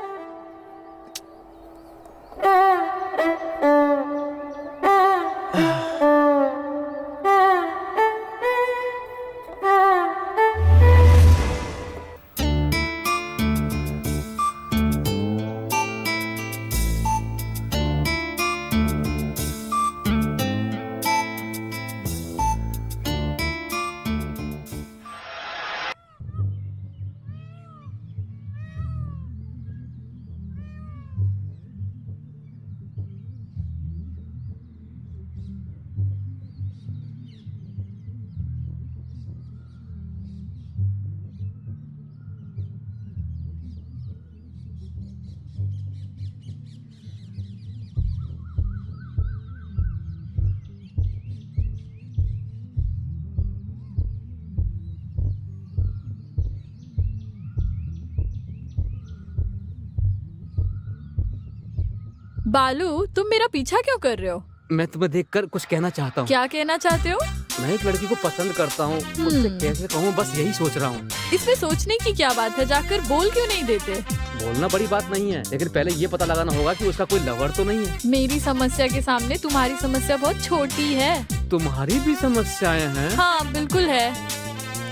बालू, तुम मेरा पीछा क्यों कर रहे हो? मैं तुम्हें देखकर कुछ कहना चाहता हूँ। क्या कहना चाहते हो? मैं एक लड़की को पसंद करता हूँ, उससे कैसे कहूँ, बस यही सोच रहा हूँ। इसमें सोचने की क्या बात है? जाकर बोल क्यों नहीं देते? बोलना बड़ी बात नहीं है, लेकिन पहले ये पता लगाना होगा कि उसका कोई लवर तो नहीं है। मेरी समस्या के सामने तुम्हारी समस्या बहुत छोटी है। तुम्हारी भी समस्याएं हैं? हाँ बिल्कुल है।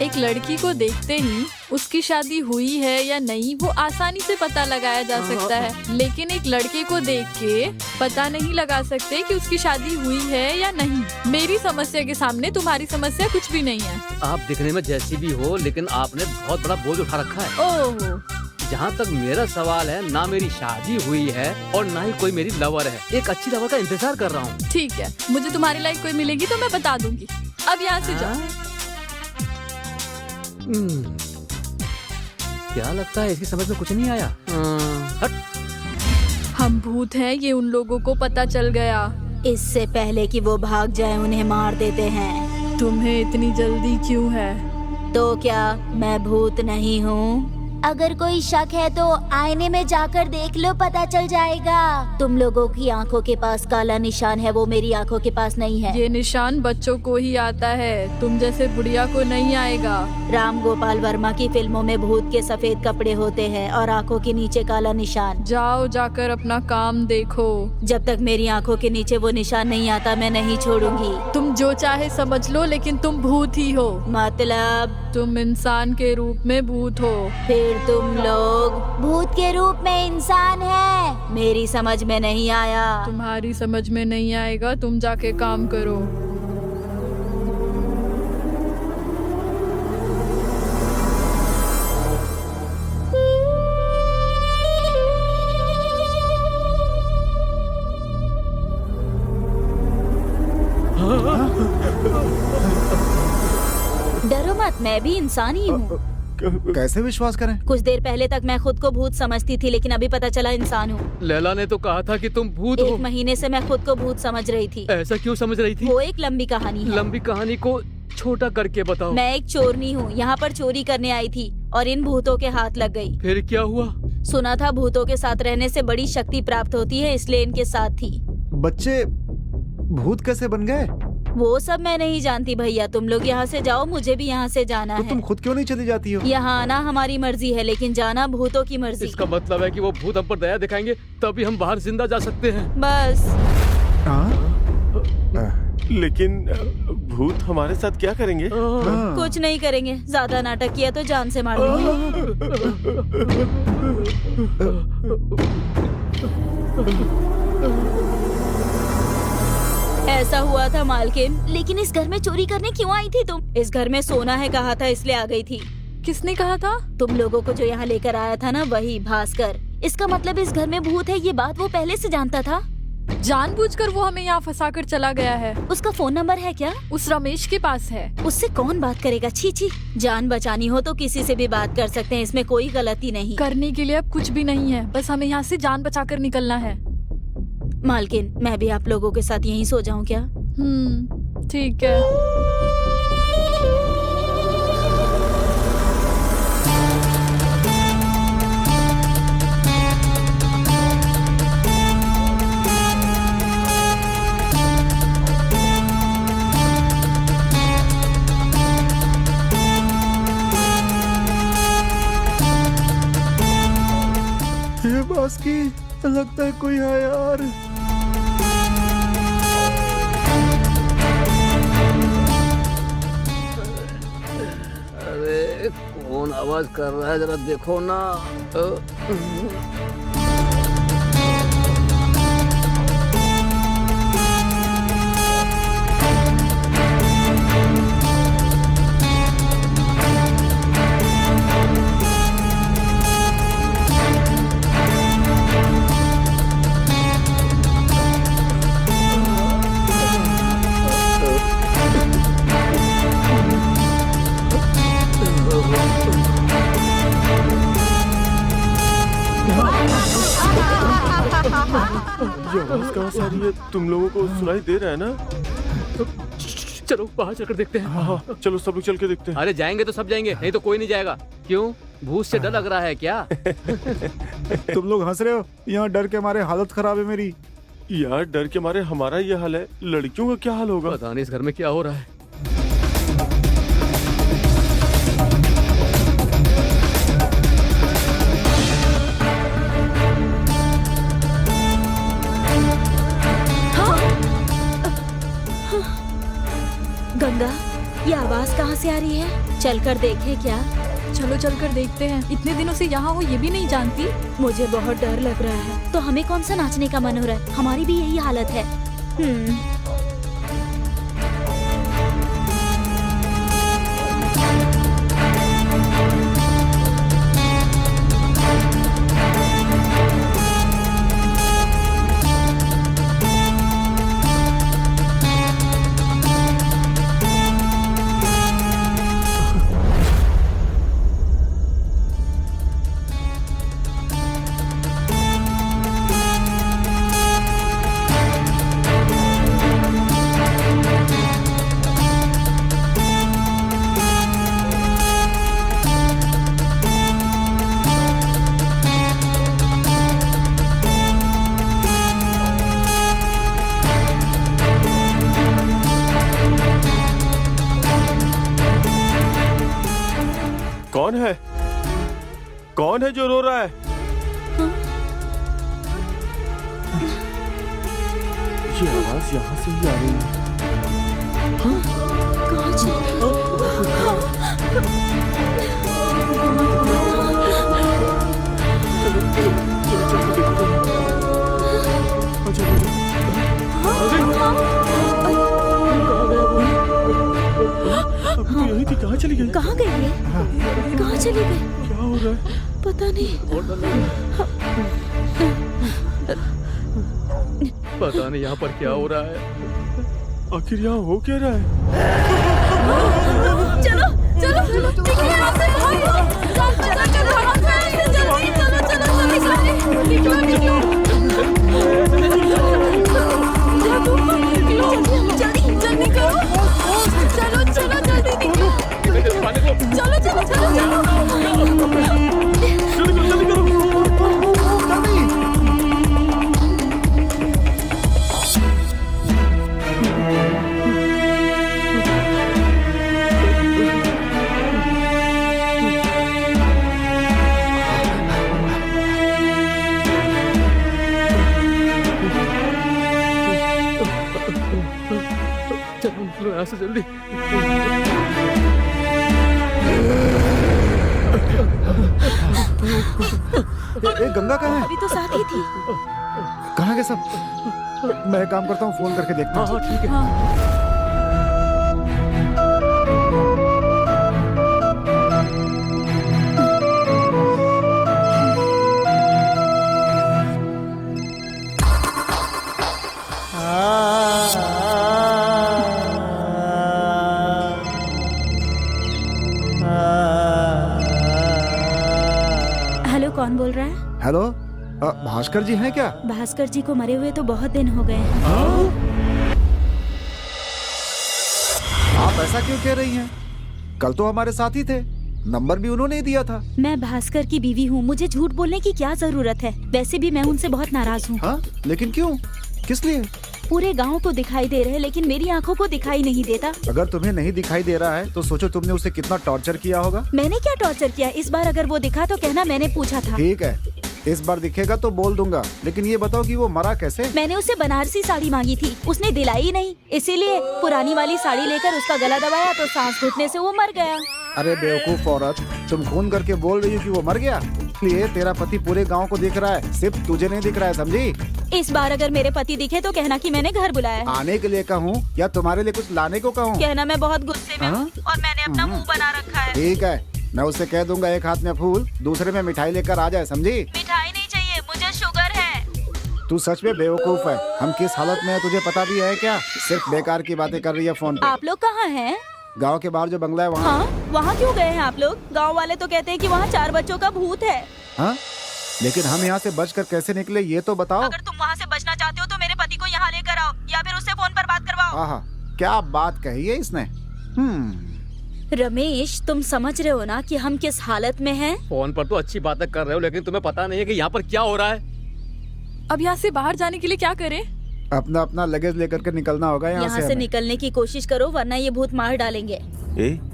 एक लड़की को देखते ही उसकी शादी हुई है या नहीं वो आसानी से पता लगाया जा सकता है, लेकिन एक लड़के को देख के पता नहीं लगा सकते कि उसकी शादी हुई है या नहीं। मेरी समस्या के सामने तुम्हारी समस्या कुछ भी नहीं है। आप दिखने में जैसी भी हो, लेकिन आपने बहुत बड़ा बोझ उठा रखा है। ओहो, जहाँ तक मेरा सवाल है, ना मेरी शादी हुई है और ना ही कोई मेरी लवर है। एक अच्छी लवर का इंतजार कर रहा हूँ। ठीक है, मुझे तुम्हारे लायक कोई मिलेगी तो मैं बता दूंगी। अब यहाँ से जाओ। क्या लगता है इसकी समझ में कुछ नहीं आया? हट। हम भूत हैं, ये उन लोगों को पता चल गया। इससे पहले कि वो भाग जाए उन्हें मार देते हैं। तुम्हें इतनी जल्दी क्यों है? तो क्या मैं भूत नहीं हूँ? अगर कोई शक है तो आईने में जाकर देख लो, पता चल जाएगा। तुम लोगों की आंखों के पास काला निशान है, वो मेरी आंखों के पास नहीं है। ये निशान बच्चों को ही आता है, तुम जैसे बुढ़िया को नहीं आएगा। राम गोपाल वर्मा की फिल्मों में भूत के सफेद कपड़े होते हैं और आंखों के नीचे काला निशान। जाओ जाकर अपना काम देखो। जब तक मेरी आंखों के नीचे वो निशान नहीं आता मैं नहीं छोड़ूंगी। तुम जो चाहे समझ लो, लेकिन तुम भूत ही हो। मतलब तुम इंसान के रूप में भूत हो। फिर तुम लोग भूत के रूप में इंसान है। मेरी समझ में नहीं आया। तुम्हारी समझ में नहीं आएगा, तुम जाके काम करो। डरो मत, मैं भी इंसान ही हूँ। कैसे विश्वास करें? कुछ देर पहले तक मैं खुद को भूत समझती थी, लेकिन अभी पता चला इंसान हूँ। लैला ने तो कहा था कि तुम भूत हो। 1 महीने से मैं खुद को भूत समझ रही थी। ऐसा क्यों समझ रही थी? वो एक लंबी कहानी है। लंबी कहानी को छोटा करके बताओ। मैं एक चोरनी हूँ, यहाँ पर चोरी करने आई थी और इन भूतों के हाथ लग गई। फिर क्या हुआ? सुना था भूतों के साथ रहने से बड़ी शक्ति प्राप्त होती है, इसलिए इनके साथ थी। बच्चे भूत कैसे बन गए? वो सब मैं नहीं जानती भैया, तुम लोग यहाँ से जाओ, मुझे भी यहाँ से जाना तो है। तुम खुद क्यों नहीं चली जाती हो? यहाँ आना हमारी मर्जी है, लेकिन जाना भूतों की मर्जी। इसका मतलब है कि वो भूत हम पर दया दिखाएंगे तभी हम बाहर जिंदा जा सकते हैं। बस लेकिन भूत हमारे साथ क्या करेंगे? कुछ नहीं करेंगे, ज्यादा नाटक किया तो जान से मार देंगे। ऐसा हुआ था मालकिन। लेकिन इस घर में चोरी करने क्यों आई थी तुम? इस घर में सोना है कहा था, इसलिए आ गई थी। किसने कहा था? तुम लोगों को जो यहाँ लेकर आया था ना, वही भास्कर। इसका मतलब इस घर में भूत है, ये बात वो पहले से जानता था। जानबूझकर वो हमें यहाँ फंसा कर चला गया है। उसका फोन नंबर है क्या? उस रमेश के पास है। उससे कौन बात करेगा? छी छी। जान बचानी हो तो किसी से भी बात कर सकते हैं, इसमें कोई गलती नहीं। करने के लिए अब कुछ भी नहीं है, बस हमें यहाँ से जान बचाकर निकलना है। मालकिन, मैं भी आप लोगों के साथ यहीं सो जाऊं क्या? ठीक है। ये बास की लगता है कोई है यार। अरे कौन आवाज कर रहा है, जरा देखो ना। ये आवाज कहाँ से आ रही है? तुम लोगों को सुनाई दे रहा है ना? चलो बाहर चलकर देखते हैं। हाँ, चलो सब लोग चल के देखते हैं। अरे जाएंगे तो सब जाएंगे, नहीं तो कोई नहीं जाएगा। क्यों, भूत से डर लग रहा है क्या? तुम लोग हंस रहे हो? यहाँ डर के मारे हालत खराब है मेरी। यार डर के मारे हमारा ये हाल है, लड़कियों का क्या हाल होगा? पता नहीं इस घर में क्या हो रहा है। गंगा, ये आवाज कहाँ से आ रही है? चलकर देखे क्या? चलो चलकर देखते हैं। इतने दिनों से यहाँ हो ये भी नहीं जानती। मुझे बहुत डर लग रहा है। तो हमें कौन सा नाचने का मन हो रहा है? हमारी भी यही हालत है। कौन है? कौन है जो रो रहा है? ये आवाज यहाँ से ही आ रही है। यही थी, कहाँ चली गई? कहाँ गई है? कहाँ चली गई? क्या हो रहा है? पता नहीं। पता नहीं यहाँ पर क्या हो रहा है। आखिर यहाँ हो क्या रहा है? चलो चलो निकलो यहाँ से, भागो। जल्दी चलो निकलो निकलो। जल्दी करो। चलो जल्दी निकलो। चलो यहाँ से जल्दी। ए, गंगा कहाँ है? अभी तो साथ ही थी। कहाँ गए सब? मैं एक काम करता हूँ, फोन करके देखता हूँ। हाँ ठीक है। हेलो, कौन बोल रहा है? हेलो, भास्कर जी हैं क्या? भास्कर जी को मरे हुए तो बहुत दिन हो गए हैं। आप ऐसा क्यों कह रही हैं? कल तो हमारे साथ ही थे, नंबर भी उन्होंने ही दिया था। मैं भास्कर की बीवी हूँ, मुझे झूठ बोलने की क्या जरूरत है? वैसे भी मैं उनसे बहुत नाराज हूँ। हाँ, लेकिन क्यों? किस लिए? पूरे गांव को दिखाई दे रहे हैं, लेकिन मेरी आंखों को दिखाई नहीं देता। अगर तुम्हें नहीं दिखाई दे रहा है तो सोचो तुमने उसे कितना टॉर्चर किया होगा। मैंने क्या टॉर्चर किया? इस बार अगर वो दिखा तो कहना मैंने पूछा था। ठीक है, इस बार दिखेगा तो बोल दूंगा, लेकिन ये बताओ कि वो मरा कैसे? मैंने उसे बनारसी साड़ी मांगी थी, उसने दिलाई ही नहीं, इसीलिए पुरानी वाली साड़ी लेकर उसका गला दबाया तो सांस घुटने से वो मर गया। अरे बेवकूफ औरत, तुम खून करके बोल रही हो कि वो मर गया? इसलिए तेरा पति पूरे गांव को दिख रहा है, सिर्फ तुझे नहीं दिख रहा है, समझी? इस बार अगर मेरे पति दिखे तो कहना कि मैंने घर बुलाया है। आने के लिए कहूँ या तुम्हारे लिए कुछ लाने को कहूँ? कहना मैं बहुत गुस्से में हूँ हाँ? और मैंने अपना मुंह बना रखा है। ठीक है, मैं उससे कह दूंगा एक हाथ में फूल दूसरे में मिठाई लेकर आ जाए, समझी? मिठाई नहीं चाहिए, मुझे शुगर है। तू सच में बेवकूफ है। हम किस हालत में है तुझे पता भी है क्या? सिर्फ बेकार की बातें कर रही है फोन पे। आप लोग कहाँ हैं? गांव के बाहर जो बंगला है वहाँ। हाँ, वहाँ क्यों गए हैं आप लोग? गांव वाले तो कहते हैं कि वहाँ 4 बच्चों का भूत है। हाँ? लेकिन हम यहाँ से बचकर कैसे निकले ये तो बताओ। अगर तुम वहाँ से बचना चाहते हो तो मेरे पति को यहाँ लेकर आओ या फिर उससे फोन पर बात करवाओ। आहा, क्या बात कही है इसने। रमेश, तुम समझ रहे हो ना कि हम किस हालत में हैं? फोन पर तो अच्छी बातें कर रहे हो, लेकिन तुम्हें पता नहीं है कि यहाँ पर क्या हो रहा है। अब यहाँ से बाहर जाने के लिए क्या करें? अपना अपना लगेज लेकर के निकलना होगा यहाँ से हमें। निकलने की कोशिश करो वरना ये भूत मार डालेंगे।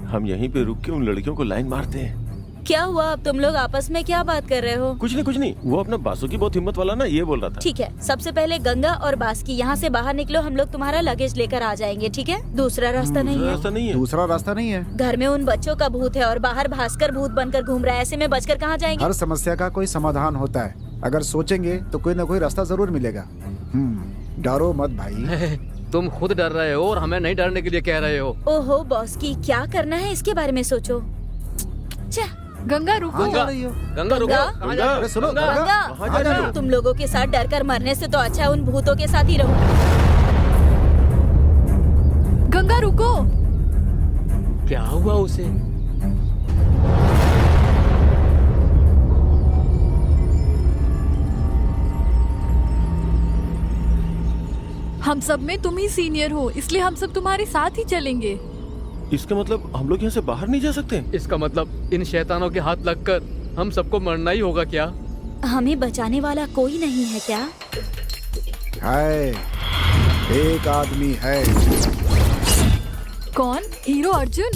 हम यहीं पे रुक के उन लड़कियों को लाइन मारते हैं। क्या हुआ? अब तुम लोग आपस में क्या बात कर रहे हो? कुछ नहीं, वो अपना बासु की बहुत हिम्मत वाला ना, ये बोल रहा था। ठीक है, सबसे पहले गंगा और बास्की यहाँ से बाहर निकलो, हम लोग तुम्हारा लगेज लेकर आ जाएंगे, ठीक है? दूसरा रास्ता नहीं है। रास्ता नहीं है। दूसरा रास्ता नहीं है। घर में उन बच्चों का भूत है और बाहर भास्कर भूत बनकर घूम रहा है, ऐसे में बचकर कहाँ जाएंगे? हर समस्या का कोई समाधान होता है, अगर सोचेंगे तो कोई ना कोई रास्ता जरूर मिलेगा। डरो मत भाई। तुम खुद डर रहे हो और हमें नहीं डरने के लिए कह रहे हो। ओहो बॉस की, क्या करना है इसके बारे में सोचो। गंगा रुको। कहाँ जा रही हो? गंगा रुको। गंगा? कहाँ जा रहे हो? अरे सुनो, गंगा? गंगा। गंगा, कहाँ जा रही हो? तुम लोगों के साथ डरकर मरने से तो अच्छा उन भूतों के साथ ही रहूं। गंगा रुको। क्या हुआ उसे? हम सब में तुम ही सीनियर हो, इसलिए हम सब तुम्हारे साथ ही चलेंगे। इसका मतलब हम लोग यहाँ से बाहर नहीं जा सकते? इसका मतलब इन शैतानों के हाथ लगकर हम सबको मरना ही होगा क्या? हमें बचाने वाला कोई नहीं है क्या? है, एक आदमी है। कौन? हीरो अर्जुन?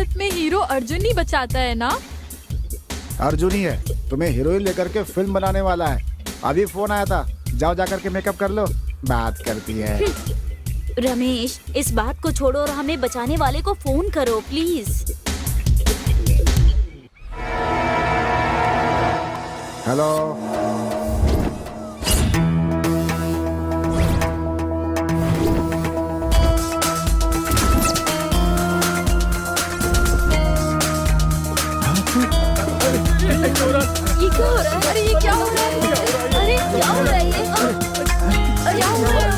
हालत में हीरो अर्जुन ही बचाता है ना? अर्जुन ही है, तुम्हें हीरोइन लेकर के फिल्म बनाने वाला है। अभी फोन आया था, जाओ जाकर के मेकअप कर लो। बात करती है। रमेश, इस बात को छोड़ो और हमें बचाने वाले को फोन करो प्लीज। हेलो। ये क्या हो रहा है? अरे ये क्या हो रहा है? अरे क्या हो रहा है ये? अरे क्या हो रहा है?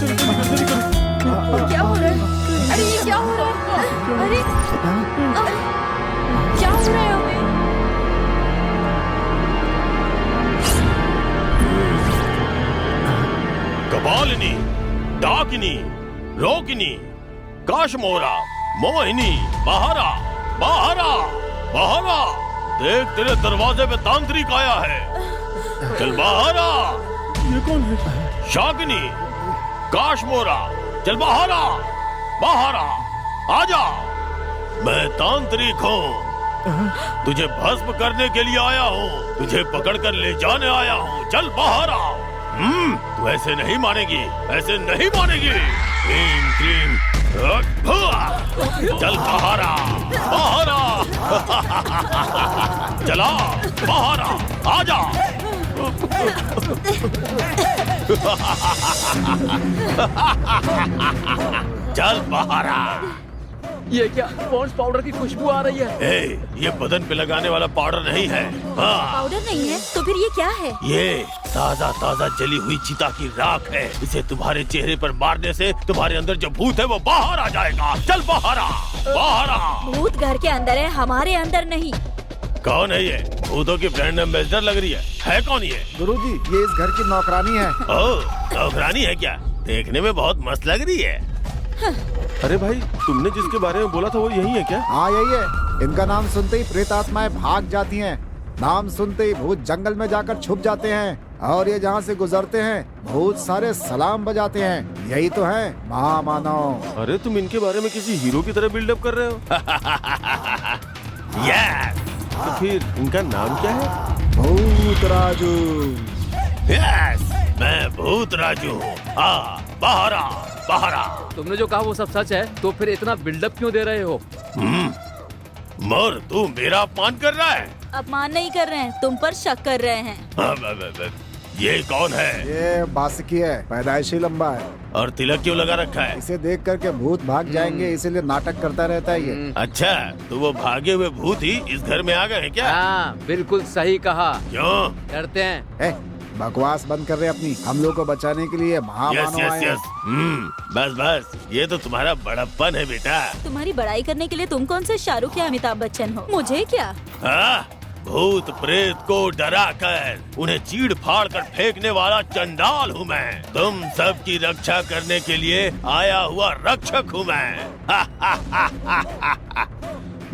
क्या हो रहा है? अरे ये क्या हो रहा है? अरे क्या हो रहा है हमें? कपालिनी, डाकिनी, रोकिनी, काशमोरा, मोहिनी, बहारा, बहारा, बहारा। देख तेरे दरवाजे पे तांत्रिक आया है। चल बहारा। ये कौन है? शाकिनी, काशमोरा, चल बहारा, बहारा, आजा। मैं तांत्रिक हूँ, तुझे भस्म करने के लिए आया हूँ, तुझे पकड़कर ले जाने आया हूँ। चल बहारा। तू ऐसे नहीं मानेगी, ऐसे नहीं मानेगी। क्रीम क्रीम, चल बहारा, बहारा। चला बहारा, आजा। चल बहारा। ये क्या पॉन्ड्स पाउडर की खुशबू आ रही है? ए, ये बदन पे लगाने वाला पाउडर नहीं है। हाँ, पाउडर नहीं है तो फिर ये क्या है? ये ताजा ताजा जली हुई चिता की राख है। इसे तुम्हारे चेहरे पर मारने से तुम्हारे अंदर जो भूत है वो बाहर आ जाएगा। चल बहारा, बहारा। भूत घर के अंदर है, हमारे अंदर नहीं। कौन है ये? भूतों की ब्रांड एम्बेसडर लग रही है कौन ये? गुरुजी, ये इस घर की नौकरानी है। ओह, नौकरानी है क्या? देखने में बहुत मस्त लग रही है। अरे भाई, तुमने जिसके बारे में बोला था वो यही है क्या? हाँ यही है। इनका नाम सुनते ही प्रेत आत्माएं भाग जाती हैं। नाम सुनते ही भूत जंगल में जाकर छुप जाते हैं और ये जहाँ से गुजरते हैं भूत सारे सलाम बजाते हैं। यही तो है महामानव। अरे तुम इनके बारे में किसी हीरो की तरह बिल्डअप कर रहे हो। यस, तो फिर इनका नाम क्या है? भूत राजू। यस, मैं भूत राजू हूँ। बहारा, बहारा। तुमने जो कहा वो सब सच है, तो फिर इतना बिल्डअप क्यों दे रहे हो? मोर, तू मेरा अपमान कर रहा है? अपमान नहीं कर रहे हैं, तुम पर शक कर रहे हैं। ये कौन है? ये बासुकी है, पैदाइशी लंबा है। और तिलक क्यों लगा रखा है? इसे देख करके भूत भाग जाएंगे इसीलिए नाटक करता रहता है ये। अच्छा, तो वो भागे हुए भूत ही इस घर में आ गए हैं क्या? हाँ, बिल्कुल सही कहा। क्यों? डरते हैं। बकवास बंद कर रहे अपनी। हम लोग को बचाने के लिए यस महामानव यस आए हैं। यस। बस बस, ये तो तुम्हारा बड़प्पन है बेटा। तुम्हारी बड़ाई करने के लिए तुम कौन से शाहरुख या अमिताभ बच्चन हो? मुझे क्या? हाँ, भूत प्रेत को डरा कर उन्हें चीड़ फाड़ कर फेंकने वाला चंडाल हूँ मैं। तुम सब की रक्षा करने के लिए आया हुआ रक्षक हूँ मैं।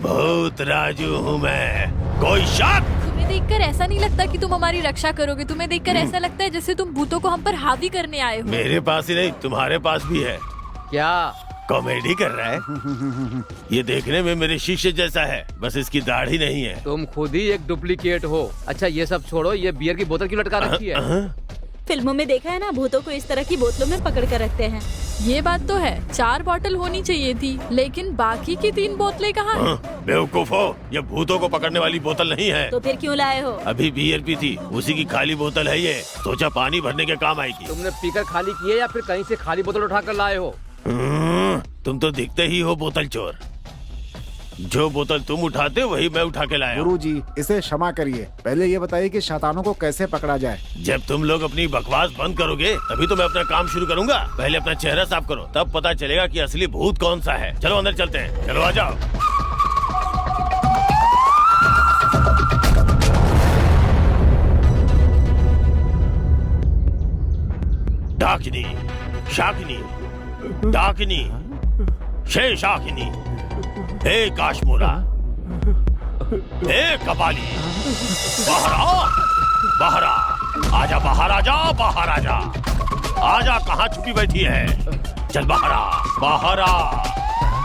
भूत राजू हूँ मैं। कोई शक? तुम्हें देखकर ऐसा नहीं लगता कि तुम हमारी रक्षा करोगे। तुम्हें देखकर ऐसा लगता है जैसे तुम भूतों को हम पर हावी करने आए हो। मेरे पास ही नहीं, तुम्हारे पास भी है। क्या कॉमेडी कर रहा है? ये देखने में मेरे शिष्य जैसा है, बस इसकी दाढ़ी नहीं है। तुम खुद ही एक डुप्लीकेट हो। अच्छा ये सब छोड़ो, ये बियर की बोतल क्यों लटका रखी है? फिल्मों में देखा है ना, भूतों को इस तरह की बोतलों में पकड़ कर रखते हैं। ये बात तो है, 4 बोतल होनी चाहिए थी, लेकिन बाकी की 3 बोतलें कहाँ हैं? बेवकूफ हो, ये भूतों को पकड़ने वाली बोतल नहीं है। तो फिर क्यों लाए हो? अभी बियर पी थी, उसी की खाली बोतल है ये। सोचा पानी भरने के काम आएगी। तुमने पीकर खाली किए या फिर कहीं से खाली बोतल उठा कर लाए हो? तुम तो दिखते ही हो बोतल चोर। जो बोतल तुम उठाते वही मैं उठा के लाया। गुरुजी, इसे क्षमा करिए। पहले ये बताइए कि शैतानों को कैसे पकड़ा जाए। जब तुम लोग अपनी बकवास बंद करोगे तभी तो मैं अपना काम शुरू करूंगा। पहले अपना चेहरा साफ करो, तब पता चलेगा कि असली भूत कौन सा है। चलो अंदर चलते हैं। चलो आ जाओ। डाकिनी, शाकिनी, डाकिनी, शेषाकिनी, हे काशमोरा, हे कपाली, बहरा, बहरा, आजा बाहर, आजा बाहर, आजा, आजा। कहाँ छुपी बैठी है? चल बहरा, बहरा,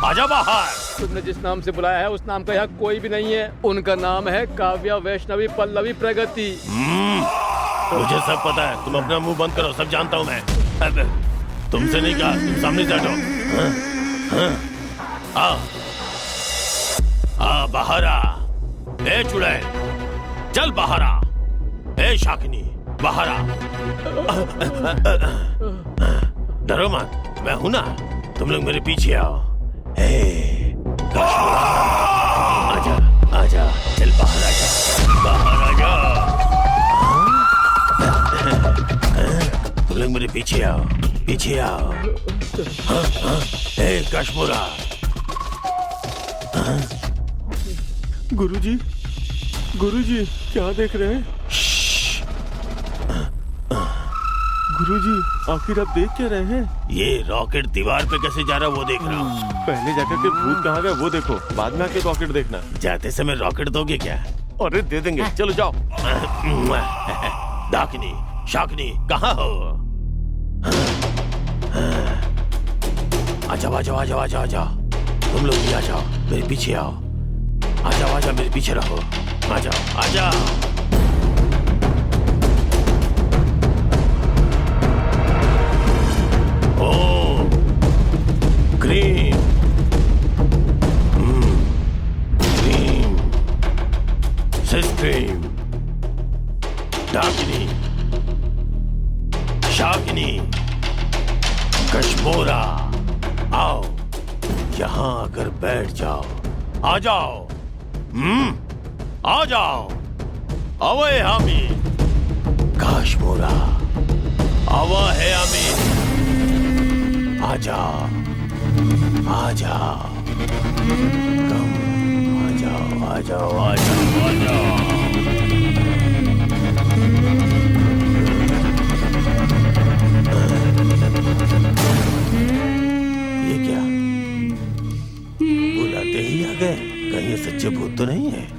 आजा बाहर। तुमने जिस नाम से बुलाया है उस नाम का यहाँ कोई भी नहीं है। उनका नाम है काव्या, वैष्णवी, पल्लवी, प्रगति। मुझे सब पता है, तुम अपना मुंह बंद करो, सब जानता हूँ मैं। अब तुमसे नहीं कहा, तुम सामने से हटो। आ बाहर आ। ए चुड़ैल, चल बाहर आ। ए शाकिनी, बाहर आ। डरो मत, मैं हूं ना, तुम लोग मेरे पीछे आओ। ए आजा आजा, चल बाहर आजा, बाहर आजा। तुम लोग मेरे पीछे आओ, पीछे आओ। ए कश्मीरा। गुरुजी, गुरुजी, क्या देख रहे हैं? गुरुजी, आखिर आप देख क्या रहे हैं? ये रॉकेट दीवार पे कैसे जा रहा है वो देख रहा हूँ। पहले जाकर के भूत कहाँ गए वो देखो, बाद में आके रॉकेट देखना। जाते समय रॉकेट दोगे क्या? अरे दे देंगे, चलो जाओ। डाकिनी, शाकिनी, कहाँ हो? आजाओ आजाओ आजाओ आजाओ आजाओ, तुम लोग भी आ जाओ, मेरे पीछे आओ। आजाओ आजाओ, मेरे पीछे रहो। आजाओ आजाओ। ओ क्रीम, क्रीम, सिस क्रीम, डाकिनी, शाकिनी, कश्मीरा, आओ यहाँ आकर बैठ जाओ। आ जाओ, आ जाओ। अवे हामी, कश्मीरा, आवा है हामी। आ जाओ, आ जाओ, कम, आ जाओ, आ जाओ, आ जाओ, आ जाओ। ये क्या? बुलाते ही आ गए? कहीं ये सच्चे भूत तो नहीं है?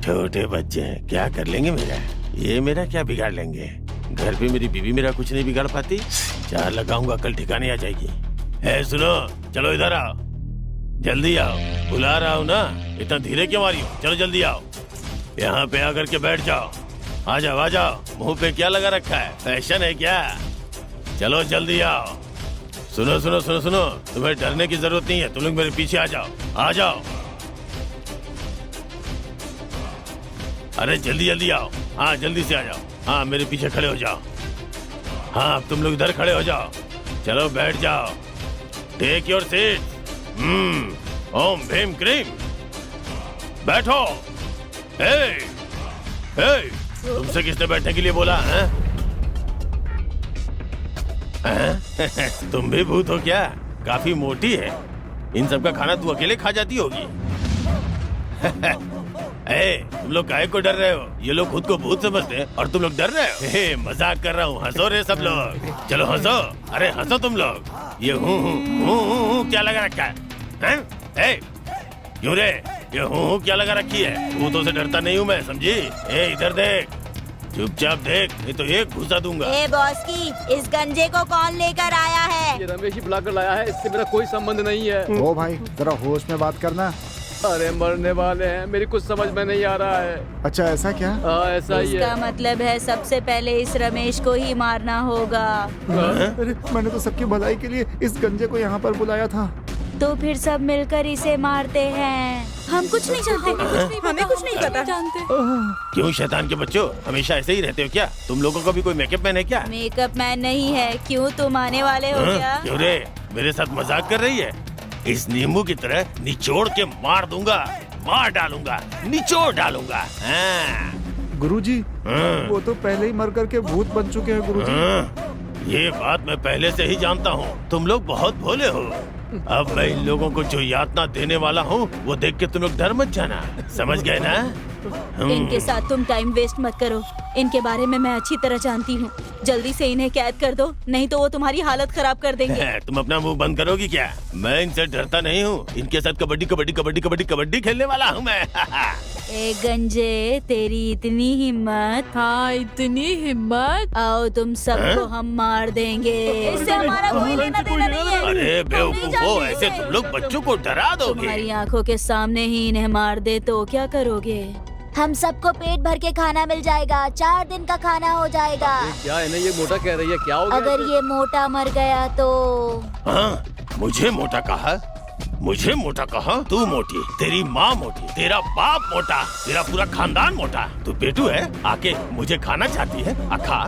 छोटे बच्चे हैं, क्या कर लेंगे मेरा? ये मेरा क्या बिगाड़ लेंगे? घर पे मेरी बीवी मेरा कुछ नहीं बिगाड़ पाती। चार लगाऊंगा, कल ठिकाने आ जाएगी। है सुनो, चलो इधर आओ, जल्दी आओ, बुला रहा हूँ ना, इतना धीरे क्यों आ रही हो? चलो जल्दी आओ, यहाँ पे आकर के बैठ जाओ। आ जाओ आ जाओ, मुंह पे क्या लगा रखा है? फैशन है क्या? चलो जल्दी आओ। सुनो सुनो सुनो सुनो, तुम्हें डरने की जरूरत नहीं है, तुम लोग मेरे पीछे आ जाओ, आ जाओ। अरे जल्दी जल्दी आओ, हाँ जल्दी से आ जाओ। हाँ मेरे पीछे खड़े हो जाओ। हाँ तुम लोग इधर खड़े हो जाओ, चलो बैठ जाओ। Take your seat. ओम भीम क्रीम, बैठो। तुमसे किसने बैठने के लिए बोला है? तुम भी भूत हो क्या? काफी मोटी है, इन सब का खाना तू अकेले खा जाती होगी। तुम लोग काहे को डर रहे हो? ये लोग खुद को भूत समझते हैं और तुम लोग डर रहे हो। मजाक कर रहा हूँ, हंसो रे सब लोग, चलो हंसो। अरे हंसो तुम लोग। ये हूँ क्या लगा रखा है? क्यों रे, ये हूँ क्या लगा रखी है? भूतों से डरता नहीं हूँ मैं, समझी? इधर देख, चुपचाप देख, नहीं तो एक घुसा दूंगा। बॉस की, इस गंजे को कौन लेकर आया है? ये रमेश ही बुलाकर लाया है, इससे मेरा कोई संबंध नहीं है। ओ भाई जरा होश में बात करना। अरे मरने वाले हैं, मेरी कुछ समझ में नहीं आ रहा है। अच्छा ऐसा क्या? हाँ ऐसा ही है। इसका मतलब है सबसे पहले इस रमेश को ही मारना होगा। अरे मैंने तो सबकी भलाई के लिए इस गंजे को यहाँ पर बुलाया था। तो फिर सब मिलकर इसे मारते हैं। हम कुछ नहीं जानते, हमें कुछ नहीं पता। क्यों शैतान के बच्चों, हमेशा ऐसे ही रहते हो क्या? तुम लोगों का भी कोई मेकअप मैन है क्या? मेकअप मैन नहीं है, क्यों तुम आने वाले हो क्या? क्यों रे, मेरे साथ मजाक कर रही है? इस नींबू की तरह निचोड़ के मार दूंगा, मार डालूंगा, निचोड़ डालूंगा। गुरुजी, वो तो पहले ही मर करके भूत बन चुके हैं गुरुजी। ये बात मैं पहले से ही जानता हूँ, तुम लोग बहुत भोले हो। अब मैं इन लोगों को जो यातना देने वाला हूँ वो देख के तुम लोग डर मत जाना, समझ गए ना? इनके साथ तुम टाइम वेस्ट मत करो। इनके बारे में मैं अच्छी तरह जानती हूँ। जल्दी से इन्हें कैद कर दो, नहीं तो वो तुम्हारी हालत खराब कर देंगे। तुम अपना मुंह बंद करोगी क्या? मैं इनसे डरता नहीं हूँ। इनके साथ कबड्डी कबड्डी कबड्डी कबड्डी कबड्डी खेलने वाला हूँ मैं। ए गंजे, तेरी इतनी हिम्मत? हाँ, इतनी हिम्मत। आओ तुम सबको हम मार देंगे। इससे हमारा कोई लेना देना नहीं है। अरे बेवकूफो, ऐसे तुम लोग बच्चों को डरा दोगे। तुम्हारी आंखों के सामने ही इन्हें मार दे तो क्या करोगे? हम सबको पेट भर के खाना मिल जाएगा, 4 दिन का खाना हो जाएगा। क्या इन्हें ये मोटा कह रही है? क्या हो गया? अगर ये मोटा मर गया तो? हाँ, मुझे मोटा कहा? मुझे मोटा कहा? तू मोटी, तेरी माँ मोटी, तेरा बाप मोटा, तेरा पूरा खानदान मोटा। तू पेटू है, आके मुझे खाना चाहती है? खा,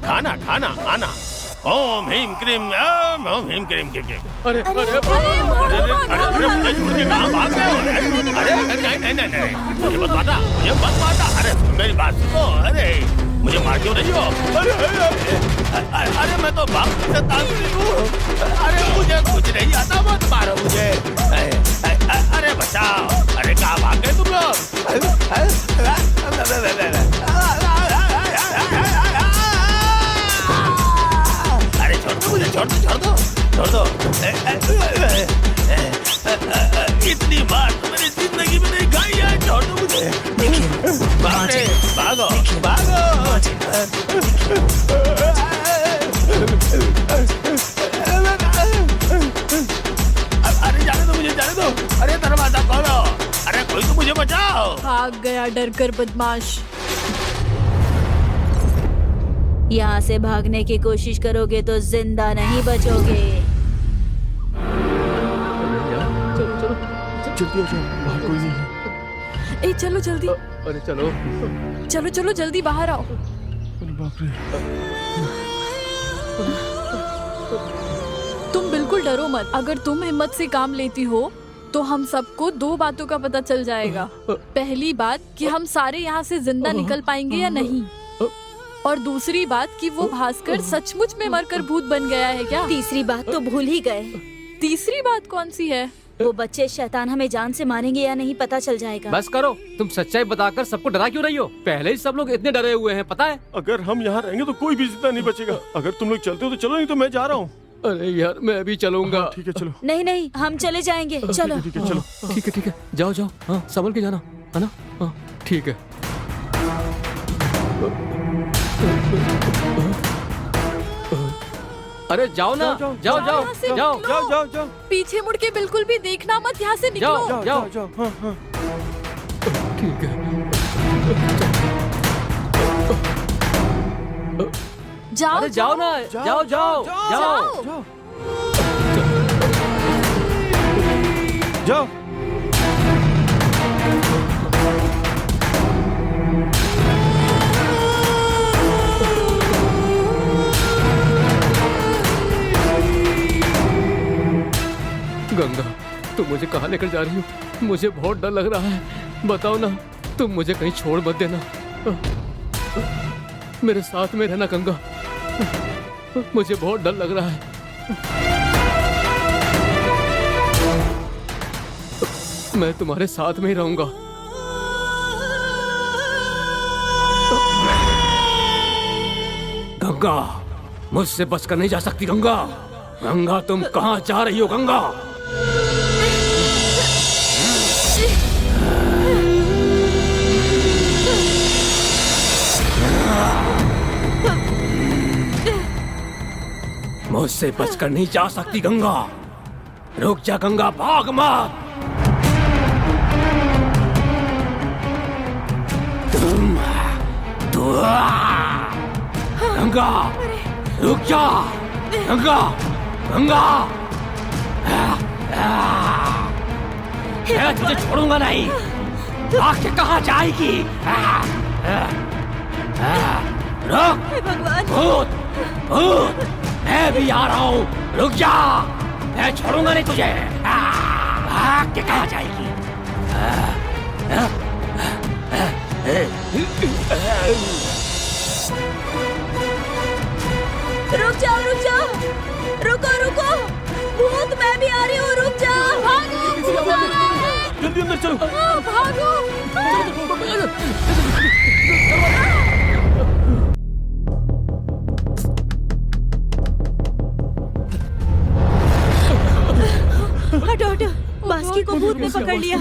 खाना खाना आना। ओम ह्रीम क्रीम ओम ह्रीम क्रीम क्रीम। अरे अरे मुझे छोड़ के कहाँ भाग गए हो? अरे नहीं, मुझे मत मारना। अरे मेरी बात सुनो। अरे मुझे मार क्यों रही हो? अरे मैं तो बाप से तांत्रिक हूँ। अरे मुझे कुछ नहीं आता, मत मारो मुझे। अरे बचाओ। अरे कहाँ भाग गए तुम लोग? अरे छोड़ दो। इतनी बार तो मेरी जिंदगी में नहीं खाई है। छोड़ दो मुझे। भागो। अरे जाने दो। अरे दरवाजा खोलो। अरे कोई तो मुझे बचाओ। भाग गया डरकर बदमाश। यहाँ से भागने की कोशिश करोगे तो जिंदा नहीं बचोगे। जल्दी आ जाओ, बाहर कोई नहीं है। ए चलो जल्दी। अरे चलो जल्दी बाहर आओ। अरे बाप रे। तुम बिल्कुल डरो मत। अगर तुम हिम्मत से काम लेती हो तो हम सबको 2 बातों का पता चल जाएगा। पहली बात कि हम सारे यहाँ से जिंदा निकल पाएंगे या नहीं, और दूसरी बात कि वो भास्कर सचमुच में मरकर भूत बन गया है क्या। तीसरी बात तो भूल ही गए। तीसरी बात कौन सी है? वो बच्चे शैतान हमें जान से मारेंगे या नहीं पता चल जाएगा। बस करो, तुम सच्चाई बताकर सबको डरा क्यों रही हो? पहले ही सब लोग इतने डरे हुए हैं, पता है? अगर हम यहाँ रहेंगे तो कोई भी जिंदा नहीं बचेगा। अगर तुम लोग चलते हो तो चलो, नहीं तो मैं जा रहा हूँ। अरे यार, मैं भी चलूंगा। ठीक है चलो। नहीं, हम चले जाएंगे। चलो। ठीक है चलो। ठीक है, जाओ। हाँ, संभल के जाना, है ना? हाँ, ठीक है। अरे जाओ ना, जाओ। पीछे मुड़ के बिल्कुल भी देखना मत। यहाँ से निकलो। जाओ। हाँ। ठीक है। जाओ। अरे जाओ ना, जाओ। जाओ। गंगा, तुम मुझे कहाँ लेकर जा रही हो? मुझे बहुत डर लग रहा है। बताओ ना, तुम मुझे कहीं छोड़ मत देना। मेरे साथ में रहना गंगा। मुझे बहुत डर लग रहा है। मैं तुम्हारे साथ में ही रहूंगा। गंगा, मुझसे बचकर नहीं जा सकती। गंगा, तुम कहाँ जा रही हो? गंगा, मुझसे बचकर नहीं जा सकती। गंगा, रुक जा। गंगा, भाग मत। गंगा, रुक जा। गंगा, मैं तुझे छोड़ूंगा नहीं। भाग के कहाँ जाएगी? रुक। भूत, मैं भी आ रहा हूँ। रुक जा, मैं छोड़ूंगा नहीं तुझे। भाग के कहाँ जाएगी? रुक जाओ। रुको। भूत, मैं भी आ रही हूँ। रुक जाओ। जल्दी अंदर चलो। भागो। हटो हटो, बास्की को भूत ने पकड़ लिया।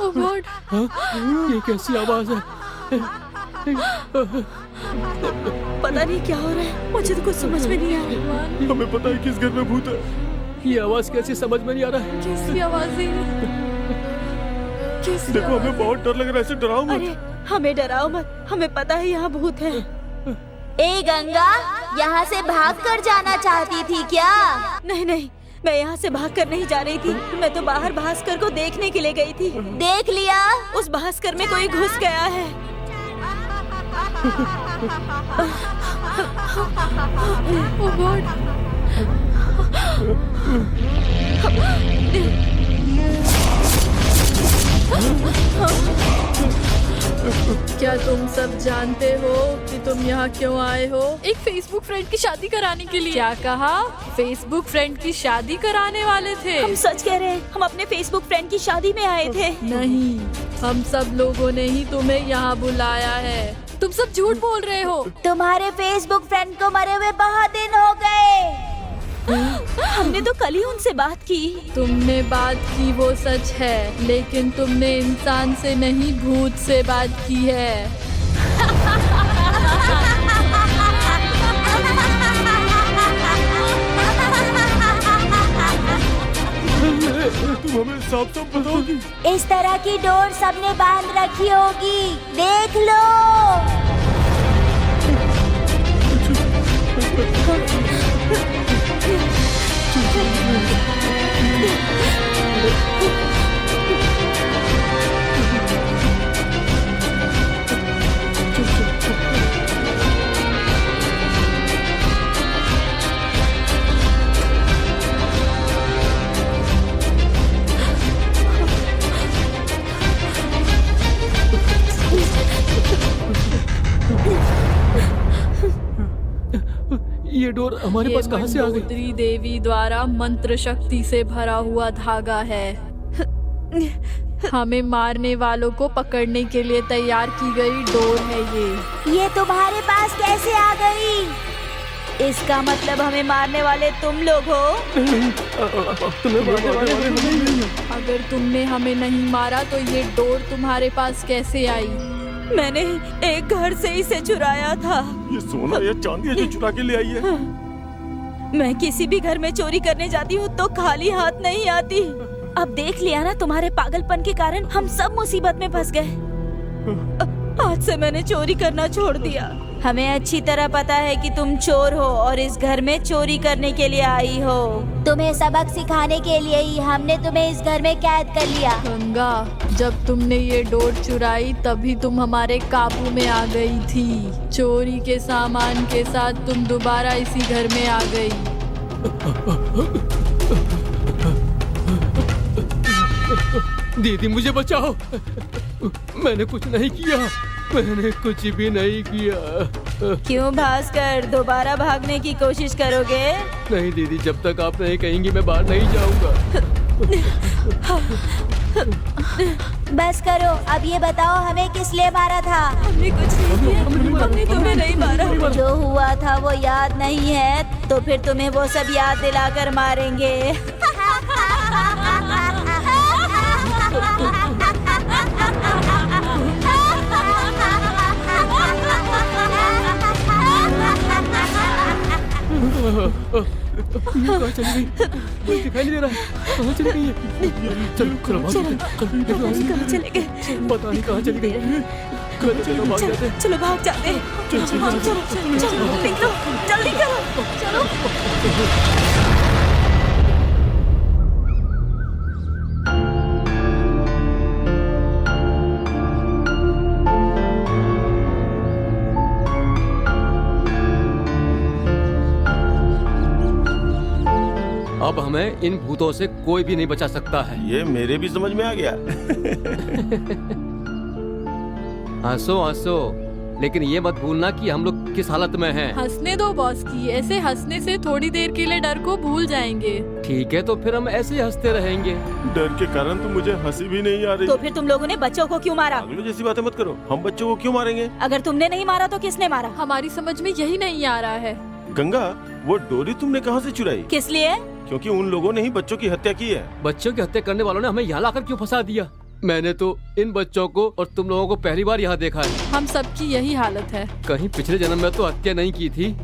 ओह गॉड, ये कैसी आवाज है? पता नहीं क्या हो रहा है, मुझे तो कुछ समझ में नहीं आ रहा। हमें पता है किस घर में भूत है। ये आवाज कैसी समझ में नहीं आ रहा है? कैसी आवाज है? कैसी देखो, हमें आवाज़ है? बहुत डर लग रहा है, ऐसे डराओ मत। अरे हमें डराओ मत, हमें पता है यहाँ भूत है। ए गंगा, यहाँ से भाग कर जाना चाहती थी क्या? नहीं नहीं, मैं यहाँ से भाग कर नहीं जा रही थी। मैं तो बाहर भास्कर को देखने के लिए गई थी। देख लिया? उस भास्कर में कोई घुस गया है। ओह गॉड, क्या तुम सब जानते हो कि तुम यहाँ क्यों आए हो? एक फेसबुक फ्रेंड की शादी कराने के लिए। क्या कहा? फेसबुक फ्रेंड की शादी कराने वाले थे? हम सच कह रहे हैं, हम अपने फेसबुक फ्रेंड की शादी में आए थे। नहीं, हम सब लोगों ने ही तुम्हें यहाँ बुलाया है। तुम सब झूठ बोल रहे हो। तुम्हारे फेसबुक फ्रेंड को मरे हुए बहुत दिन हो गए। हमने तो कल ही उनसे बात की। तुमने बात की वो सच है, लेकिन तुमने इंसान से नहीं भूत से बात की है। तुम हमें साफ साफ बताओगी? इस तरह की डोर सबने बांध रखी होगी, देख लो। ये डोर हमारे पास कहाँ से आ गई? मंडोदरी देवी द्वारा मंत्र शक्ति से भरा हुआ धागा है। हमें मारने वालों को पकड़ने के लिए तैयार की गई डोर है ये तुम्हारे पास कैसे आ गई? इसका मतलब हमें मारने वाले तुम लोग हो। तुम्हें मारने वाले हम। अगर तुमने हमें नहीं मारा तो ये डोर तुम्हारे पास कैसे आई? मैंने एक घर से इसे चुराया था। ये सोना या चांदी है जो चुरा के ले आई है। मैं किसी भी घर में चोरी करने जाती हूँ तो खाली हाथ नहीं आती। अब देख लिया ना, तुम्हारे पागलपन के कारण हम सब मुसीबत में फंस गए। आज से मैंने चोरी करना छोड़ दिया। हमें अच्छी तरह पता है कि तुम चोर हो और इस घर में चोरी करने के लिए आई हो। तुम्हें सबक सिखाने के लिए ही हमने तुम्हें इस घर में कैद कर लिया। गंगा, जब तुमने ये डोर चुराई तभी तुम हमारे काबू में आ गई थी। चोरी के सामान के साथ तुम दोबारा इसी घर में आ गई। दीदी मुझे बचाओ, मैंने कुछ नहीं किया, मैंने कुछ भी नहीं किया। क्यों भास्कर, दोबारा भागने की कोशिश करोगे? नहीं दीदी, जब तक आप नहीं कहेंगी मैं बाहर नहीं जाऊंगा। बस करो, अब ये बताओ हमें किस लिए मारा था? हमने कुछ नहीं किया, हमने तुम्हें नहीं मारा। जो हुआ था वो याद नहीं है तो फिर तुम्हें वो सब याद दिलाकर मारेंगे। कहाँ चली गई? मुझे दिखाई नहीं दे रहा है। कहाँ चली गई है? चलो चलो भाग जाते हैं। कहाँ चले गए? पता नहीं कहाँ चली गई। चलो भाग जाते हैं। चलो भाग जाते हैं। चलो निकलो, जल्दी करो, चलो। अब हमें इन भूतों से कोई भी नहीं बचा सकता है। ये मेरे भी समझ में आ गया। हंसो हंसो, लेकिन ये मत भूलना कि हम लोग किस हालत में हैं। हंसने दो बॉस की, ऐसे हंसने से थोड़ी देर के लिए डर को भूल जाएंगे। ठीक है, तो फिर हम ऐसे ही हंसते रहेंगे। डर के कारण तो मुझे हंसी भी नहीं आ रही। तो फिर तुम लोगों ने बच्चों को क्यों मारा? पागलों जैसी बातें मत करो। हम बच्चों को क्यों मारेंगे? अगर तुमने नहीं मारा तो किसने मारा? हमारी समझ में यही नहीं आ रहा है। गंगा, वो डोरी तुमने कहाँ से चुराई? किस लिए? क्योंकि उन लोगों ने ही बच्चों की हत्या की है। बच्चों की हत्या करने वालों ने हमें यहाँ लाकर क्यों फंसा दिया? मैंने तो इन बच्चों को और तुम लोगों को पहली बार यहाँ देखा है। हम सबकी यही हालत है। कहीं पिछले जन्म में तो हत्या नहीं की थी।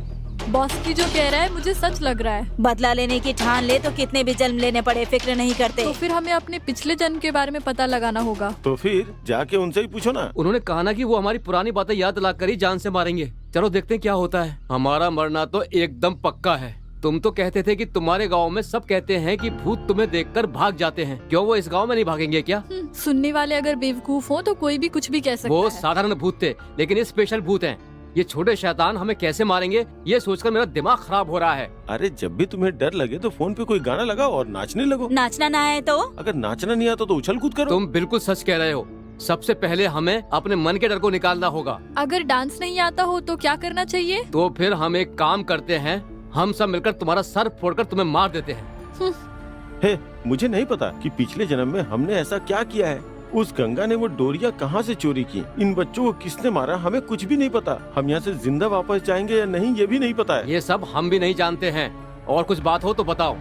बॉस की जो कह रहा है मुझे सच लग रहा है। बदला लेने की ठान ले तो कितने भी जन्म लेने पड़े फिक्र नहीं करते। तो फिर हमें अपने पिछले जन्म के बारे में पता लगाना होगा। तो फिर जाके उनसे ही पूछो ना। उन्होंने कहा ना कि वो हमारी पुरानी बातें याद ला कर ही जान से मारेंगे। चलो देखते हैं क्या होता है। हमारा मरना तो एकदम पक्का है। तुम तो कहते थे कि तुम्हारे गांव में सब कहते हैं कि भूत तुम्हें देखकर भाग जाते हैं। क्यों वो इस गांव में नहीं भागेंगे क्या? सुनने वाले अगर बेवकूफ हो तो कोई भी कुछ भी कह सकता वो है। साधारण भूत थे, लेकिन ये स्पेशल भूत हैं। ये छोटे शैतान हमें कैसे मारेंगे ये सोचकर मेरा दिमाग खराब हो रहा है। अरे जब भी तुम्हें डर लगे तो फोन पे कोई गाना लगाओ और नाचने लगो। नाचना ना है तो? अगर नाचना नहीं आता तो उछल कूद करो। तुम बिल्कुल सच कह रहे हो। सबसे पहले हमें अपने मन के डर को निकालना होगा। अगर डांस नहीं आता हो तो क्या करना चाहिए? तो फिर हम एक काम करते हैं, हम सब मिलकर तुम्हारा सर फोड़कर तुम्हें मार देते हैं। हे, मुझे नहीं पता कि पिछले जन्म में हमने ऐसा क्या किया है। उस गंगा ने वो डोरिया कहाँ से चोरी की, इन बच्चों को किसने मारा, हमें कुछ भी नहीं पता। हम यहाँ से जिंदा वापस जाएंगे या नहीं ये भी नहीं पता है। ये सब हम भी नहीं जानते हैं। और कुछ बात हो तो बताओ।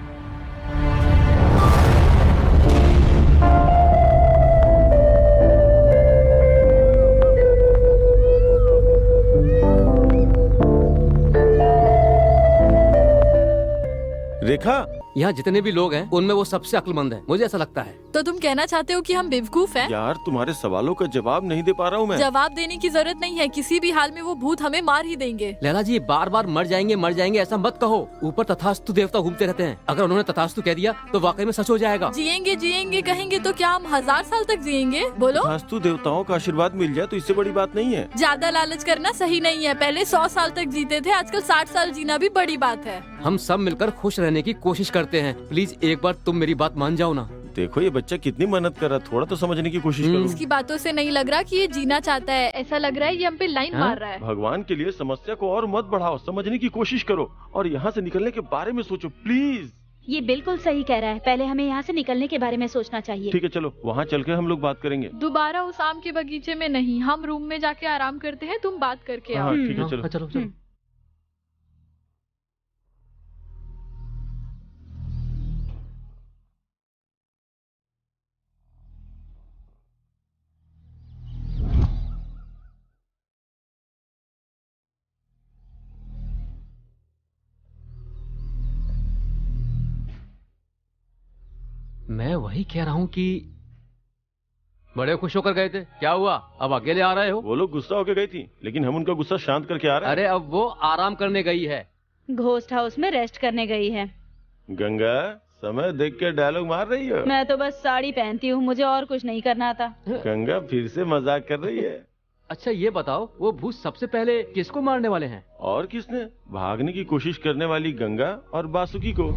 रेखा, यहाँ जितने भी लोग हैं उनमें वो सबसे अक्लमंद है, मुझे ऐसा लगता है। तो तुम कहना चाहते हो कि हम बेवकूफ हैं? यार तुम्हारे सवालों का जवाब नहीं दे पा रहा हूँ मैं। जवाब देने की जरूरत नहीं है, किसी भी हाल में वो भूत हमें मार ही देंगे। लैला जी, बार बार मर जाएंगे ऐसा मत कहो। ऊपर तथास्तु देवता घूमते रहते हैं। अगर उन्होंने तथास्तु कह दिया तो वाकई में सच हो जाएगा। जिएंगे कहेंगे तो क्या हम 1000 साल तक जिएंगे? बोलो। वास्तु देवताओं का आशीर्वाद मिल जाए तो इससे बड़ी बात नहीं है। ज्यादा लालच करना सही नहीं है। पहले 100 साल तक जीते थे, आजकल 60 साल जीना भी बड़ी बात है। हम सब मिलकर खुश रहने की कोशिश करते हैं। प्लीज एक बार तुम मेरी बात मान जाओ ना। देखो ये बच्चा कितनी मेहनत कर रहा है, थोड़ा तो समझने की कोशिश करो। इसकी बातों से नहीं लग रहा कि ये जीना चाहता है, ऐसा लग रहा है ये हम पे लाइन मार रहा है। भगवान के लिए समस्या को और मत बढ़ाओ, समझने की कोशिश करो और यहाँ से निकलने के बारे में सोचो प्लीज। ये बिल्कुल सही कह रहा है। पहले हमें यहाँ से निकलने के बारे में सोचना चाहिए। ठीक है चलो वहाँ चल के हम लोग बात करेंगे। दोबारा उस आम के बगीचे में नहीं, हम रूम में जाके आराम करते हैं, तुम बात करके आओ। हाँ ठीक है चलो। चलो चलो। मैं वही कह रहा हूँ कि बड़े खुश होकर गए थे, क्या हुआ? अब अकेले आ रहे हो? वो लोग गुस्सा होकर गई थी, लेकिन हम उनका गुस्सा शांत करके आ रहे हैं। अरे अब वो आराम करने गई है। घोस्ट हाउस में रेस्ट करने गई है। गंगा, समय देख के डायलॉग मार रही हो। मैं तो बस साड़ी पहनती हूँ, मुझे और कुछ नहीं करना था। गंगा फिर से मजाक कर रही है। अच्छा ये बताओ, वो भूत सबसे पहले किसको मारने वाले हैं? और किसने? भागने की कोशिश करने वाली गंगा और बासुकी को।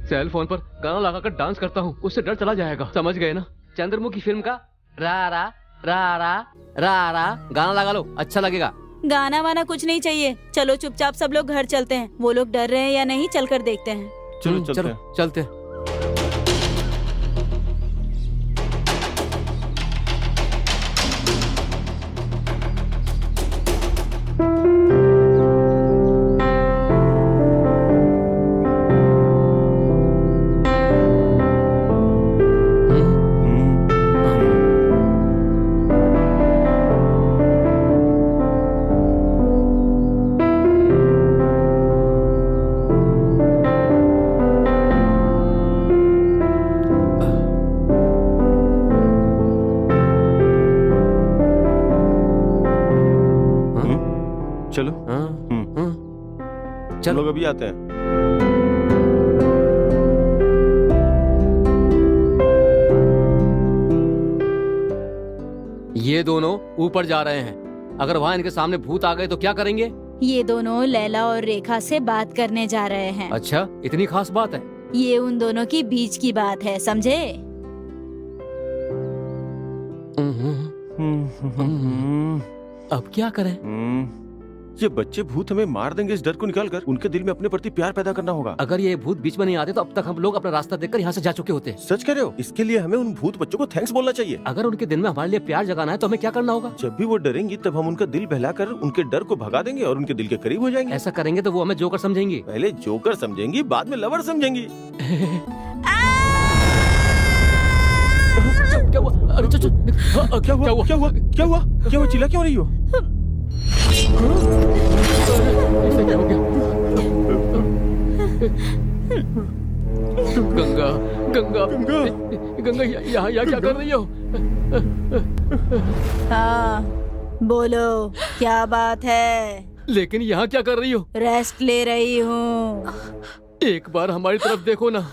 सेल फोन पर गाना लगाकर डांस करता हूँ, उससे डर चला जाएगा। समझ गए ना? चंद्रमुखी फिल्म का रा रा रा रा रा रा गाना लगा लो, अच्छा लगेगा। गाना वाना कुछ नहीं चाहिए, चलो चुपचाप सब लोग घर चलते हैं। वो लोग डर रहे हैं या नहीं, चलकर देखते हैं। चलो चलते हैं। चलते हैं। चलो चलो लोग अभी आते हैं। ये दोनों ऊपर जा रहे हैं। अगर वहाँ इनके सामने भूत आ गए तो क्या करेंगे? ये दोनों लैला और रेखा से बात करने जा रहे हैं। अच्छा, इतनी खास बात है? ये उन दोनों की बीच की बात है, समझे? अब क्या करें? ये बच्चे भूत हमें मार देंगे, इस डर को निकालकर उनके दिल में अपने प्रति प्यार पैदा करना होगा। अगर ये भूत बीच में नहीं आते तो अब तक हम लोग अपना रास्ता देखकर यहाँ से जा चुके होते। सच कह रहे हो? इसके लिए हमें उन भूत बच्चों को थैंक्स बोलना चाहिए। अगर उनके दिल में हमारे लिए प्यार जगाना है तो हमें क्या करना होगा? जब भी वो डरेंगी तब हम उनका दिल बहलाकर उनके डर को भगा देंगे और उनके दिल के करीब हो जाएंगे। ऐसा करेंगे तो वो हमें जोकर समझेंगी। पहले जोकर समझेंगी, बाद में लवर समझेंगी। क्या हुआ? अरे क्या हुआ? क्या हुआ? क्या हुआ? क्या हुआ? चिल्ला क्यों रही हो? गंगा गंगा गंगा गंगा यहाँ क्या कर रही हो? हाँ बोलो, क्या बात है? लेकिन यहाँ क्या कर रही हो? रेस्ट ले रही हूँ। एक बार हमारी तरफ देखो ना।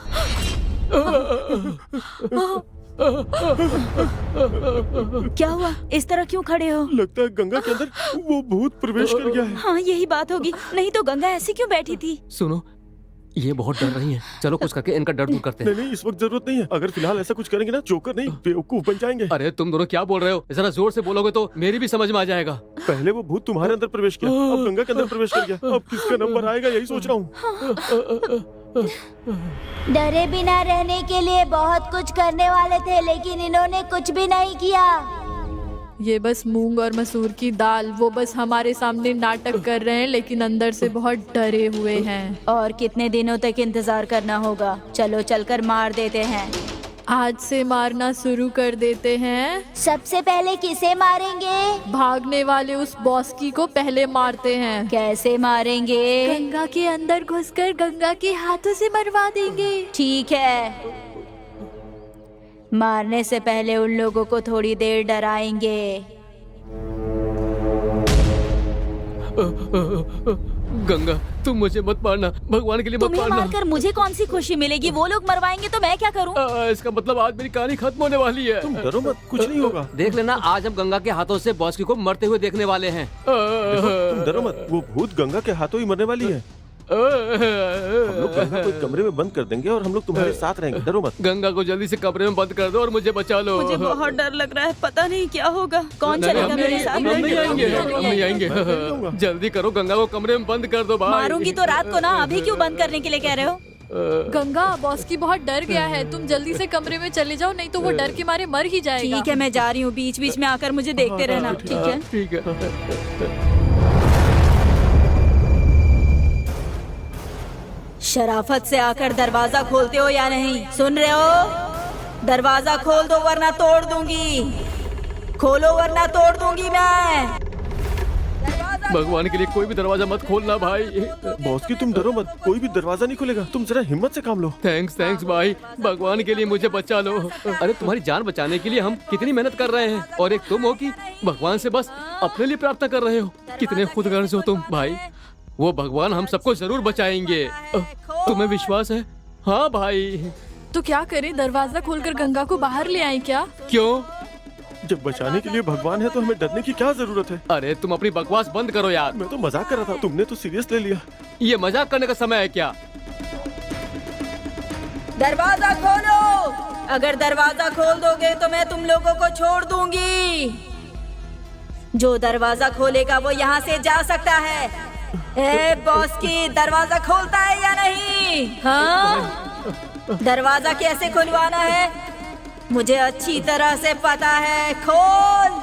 क्या हुआ? इस तरह क्यों खड़े हो? लगता है गंगा के अंदर वो भूत प्रवेश कर गया है। हाँ यही बात होगी, नहीं तो गंगा ऐसे क्यों बैठी थी? सुनो, ये बहुत डर रही हैं। चलो कुछ करके इनका डर दूर करते हैं। नहीं, इस वक्त जरूरत नहीं है। अगर फिलहाल ऐसा कुछ करेंगे ना, जोकर नहीं बेवकूफ बन जाएंगे। अरे तुम दोनों क्या बोल रहे हो? जरा जोर से बोलोगे तो मेरी भी समझ में आ जाएगा। पहले वो भूत तुम्हारे अंदर प्रवेश किया, अब गंगा के अंदर प्रवेश कर गया। अब किसका नंबर आएगा यही सोच रहा हूँ। डरे बिना रहने के लिए बहुत कुछ करने वाले थे, लेकिन इन्होंने कुछ भी नहीं किया। ये बस मूंग और मसूर की दाल, वो बस हमारे सामने नाटक कर रहे हैं, लेकिन अंदर से बहुत डरे हुए हैं। और कितने दिनों तक इंतजार करना होगा? चलो चलकर मार देते हैं। आज से मारना शुरू कर देते हैं। सबसे पहले किसे मारेंगे? भागने वाले उस बॉस्की को पहले मारते हैं। कैसे मारेंगे? गंगा के अंदर घुसकर गंगा के हाथों से मरवा देंगे। ठीक है, मारने से पहले उन लोगों को थोड़ी देर डराएंगे। गंगा तुम मुझे मत मारना, भगवान के लिए मत तुम्हें मारना। मारकर मुझे कौन सी खुशी मिलेगी? वो लोग मरवाएंगे तो मैं क्या करूं? इसका मतलब आज मेरी कहानी खत्म होने वाली है। तुम डरो मत, कुछ नहीं होगा। देख लेना, आज हम गंगा के हाथों से बॉस्की को मरते हुए देखने वाले हैं। तुम डरो मत, वो भूत गंगा के हाथों ही मरने वाली है। हम लोग गंगा को एक कमरे में बंद कर देंगे और हम लोग तुम्हारे साथ रहेंगे, डरो मत। गंगा को जल्दी से कमरे में बंद कर दो और मुझे बचा लो। मुझे बहुत डर लग रहा है, पता नहीं क्या होगा। कौन चलेगा मेरे साथ? हम नहीं आएंगे, हम नहीं आएंगे। जल्दी करो, गंगा को कमरे में बंद कर दो भाई। मारूंगी तो रात को ना, अभी क्यों बंद करने के लिए कह रहे हो? गंगा, बॉस्की बहुत डर गया है, तुम जल्दी से कमरे में चले जाओ, नहीं तो वो डर के मारे मर ही जाएगा। ठीक है, मैं जा रही हूँ, बीच बीच में आकर मुझे देखते रहना। ठीक है, ठीक है। शराफत से आकर दरवाजा खोलते हो या नहीं? सुन रहे हो? दरवाजा खोल दो वरना तोड़ दूंगी। खोलो वरना तोड़ दूंगी मैं। भगवान के लिए कोई भी दरवाजा मत खोलना भाई। बॉस की तुम डरो मत, कोई भी दरवाजा नहीं खुलेगा। तुम जरा हिम्मत से काम लो। थैंक्स भाई, भगवान के लिए मुझे बचा लो। अरे तुम्हारी जान बचाने के लिए हम कितनी मेहनत कर रहे हैं, और एक तुम हो कि भगवान से बस अपने लिए प्रार्थना कर रहे हो। कितने खुदगर्ज हो तुम भाई। वो भगवान हम सबको जरूर बचाएंगे, तुम्हें विश्वास है? हाँ भाई। तो क्या करें, दरवाजा खोलकर गंगा को बाहर ले आए क्या? क्यों? जब बचाने के लिए भगवान है तो हमें डरने की क्या जरूरत है? अरे तुम अपनी बकवास बंद करो यार। मैं तो मजाक कर रहा था, तुमने तो सीरियस ले लिया। ये मजाक करने का समय है क्या? दरवाजा खोलो। अगर दरवाजा खोल दोगे तो मैं तुम लोगों को छोड़ दूंगी। जो दरवाजा खोलेगा वो यहाँ से जा सकता है। ए बॉस की, दरवाजा खोलता है या नहीं? हाँ, दरवाजा कैसे खुलवाना है मुझे अच्छी तरह से पता है। खोल।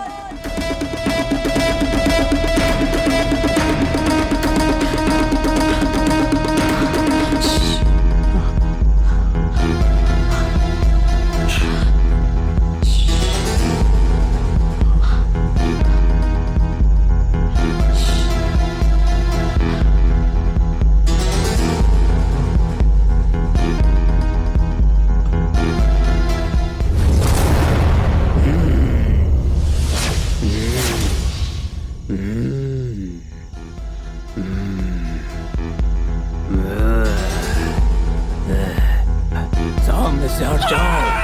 सामने से हट जाओ।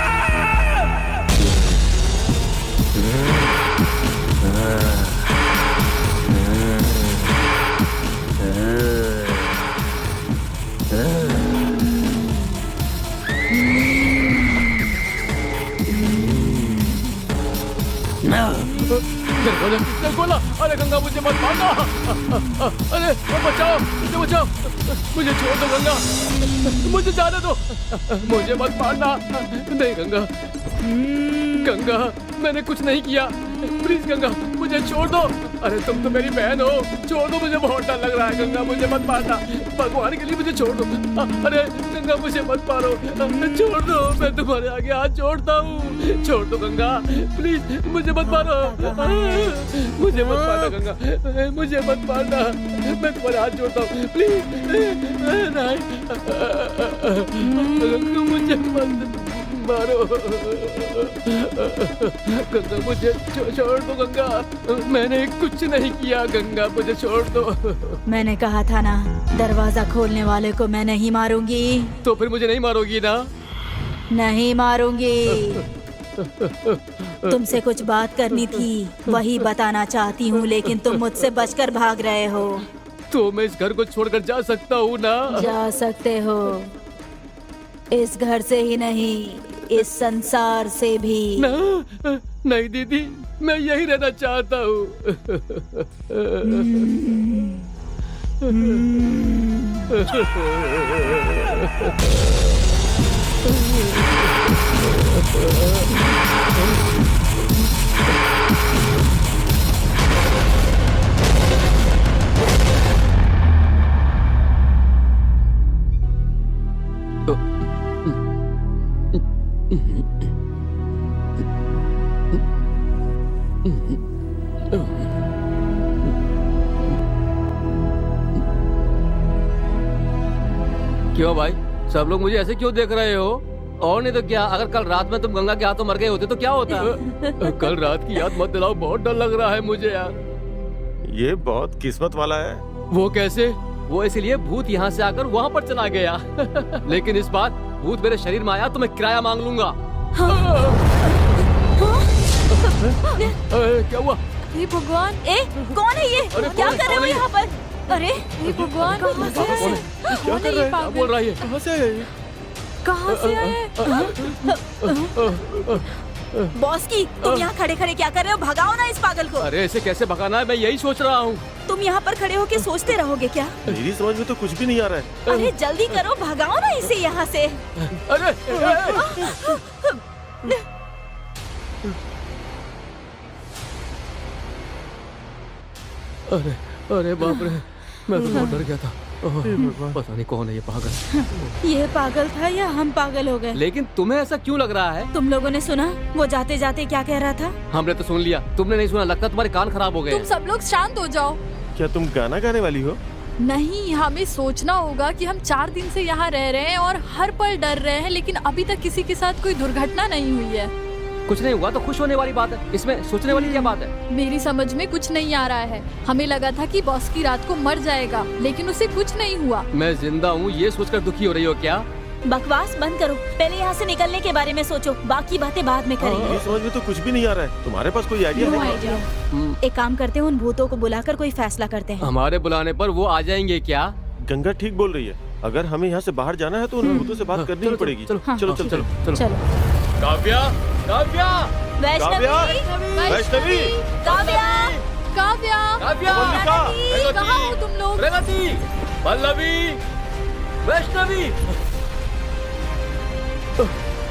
अरे गंगा मुझे मत मारना। अरे बचाओ, मुझे बचाओ, मुझे छोड़ दो गंगा, मुझे जाने दो, मुझे मत मारना। नहीं गंगा, गंगा मैंने कुछ नहीं किया, प्लीज गंगा मुझे छोड़ दो। अरे तुम तो मेरी बहन हो, छोड़ दो, मुझे बहुत डर लग रहा है। गंगा मुझे मत मारना, भगवान के लिए मुझे छोड़ दो। अरे गंगा मुझे मत मारो, छोड़ दो, मैं तुम्हारे आगे हाथ जोड़ता हूँ, छोड़ दो गंगा, प्लीज मुझे मत मारो, मुझे मत मारना गंगा, मुझे मत मारना, मैं तुम्हारे हाथ जोड़ता हूँ, प्लीज नहीं, गंगा मुझे मत मारो, गंगा मुझे छोड़ दो गंगा, मैंने कुछ नहीं किया, गंगा मुझे छोड़ दो। मैंने कहा था ना, दरवाजा खोलने वाले को मैं नहीं मारूंगी। तो फिर मुझे नहीं मारोगी ना? नहीं मारूंगी। तुमसे कुछ बात करनी थी, वही बताना चाहती हूँ, लेकिन तुम मुझसे बचकर भाग रहे हो। तो मैं इस घर को छोड़कर जा सकता हूँ ना? जा सकते हो, इस घर से ही नहीं, इस संसार से भी। नहीं दीदी, मैं यही रहना चाहता हूँ। क्यों भाई, सब लोग मुझे ऐसे क्यों देख रहे हो? और नहीं तो क्या, अगर कल रात में तुम गंगा के हाथों मर गए होते तो क्या होता? कल रात की याद मत दिलाओ, बहुत डर लग रहा है मुझे यार। ये बहुत किस्मत वाला है। वो कैसे? वो इसलिए भूत यहाँ से आकर वहाँ पर चला गया। लेकिन इस बार भूत मेरे शरीर में आया तो मैं किराया मांग लूंगा। क्या हुआ? हे भगवान, कौन है ये? क्या कर रहे हो यहाँ पर? अरे हे भगवान, कहाँ से आए? क्या कर रहे हैं? क्या बोल रहा है? कहाँ से आए? बॉस की, तुम यहाँ खड़े खड़े क्या कर रहे हो? भगाओ ना इस पागल को। अरे इसे कैसे भगाना है, मैं यही सोच रहा हूँ। तुम यहाँ पर खड़े होके सोचते रहोगे क्या? मेरी समझ में तो कुछ भी नहीं आ रहा है। अरे जल्दी करो, भगाओ ना इसे यहाँ से। अरे अरे अरे बाप रे, मैं तो बहुत डर गया था। पता नहीं कौन है ये पागल। ये पागल था या हम पागल हो गए? लेकिन तुम्हें ऐसा क्यों लग रहा है? तुम लोगों ने सुना वो जाते जाते क्या कह रहा था? हमने तो सुन लिया, तुमने नहीं सुना। लगता तुम्हारे कान खराब हो गए। तुम सब लोग शांत हो जाओ। क्या तुम गाना गाने वाली हो? नहीं, हमें सोचना होगा कि हम 4 दिन से यहाँ रह रहे हैं और हर पल डर रहे हैं, लेकिन अभी तक किसी के साथ कोई दुर्घटना नहीं हुई है। कुछ नहीं हुआ तो खुश होने वाली बात है, इसमें सोचने वाली क्या बात है? मेरी समझ में कुछ नहीं आ रहा है। हमें लगा था कि बॉस की रात को मर जाएगा, लेकिन उसे कुछ नहीं हुआ। मैं जिंदा हूँ ये सोचकर दुखी हो रही हो क्या? बकवास बंद करो, पहले यहाँ से निकलने के बारे में सोचो, बाकी बातें बाद में करेंगे। मेरी समझ में तो कुछ भी नहीं आ रहा है। तुम्हारे पास कोई आइडिया है? एक काम करते हैं, उन भूतों को बुलाकर कोई फैसला करते हैं। हमारे बुलाने पर वो आ जाएंगे क्या? गंगा ठीक बोल रही है, अगर हमें यहाँ से बाहर जाना है तो उन भूतों से बात करनी ही पड़ेगी। चलो चलो चलो चलो। चलो। काव्या, काव्या, वैष्णवी, वैष्णवी, काव्या, काव्या, काव्या, मल्लिका, कहाँ हो तुम लोग? प्रगति, पल्लवी, वैष्णवी,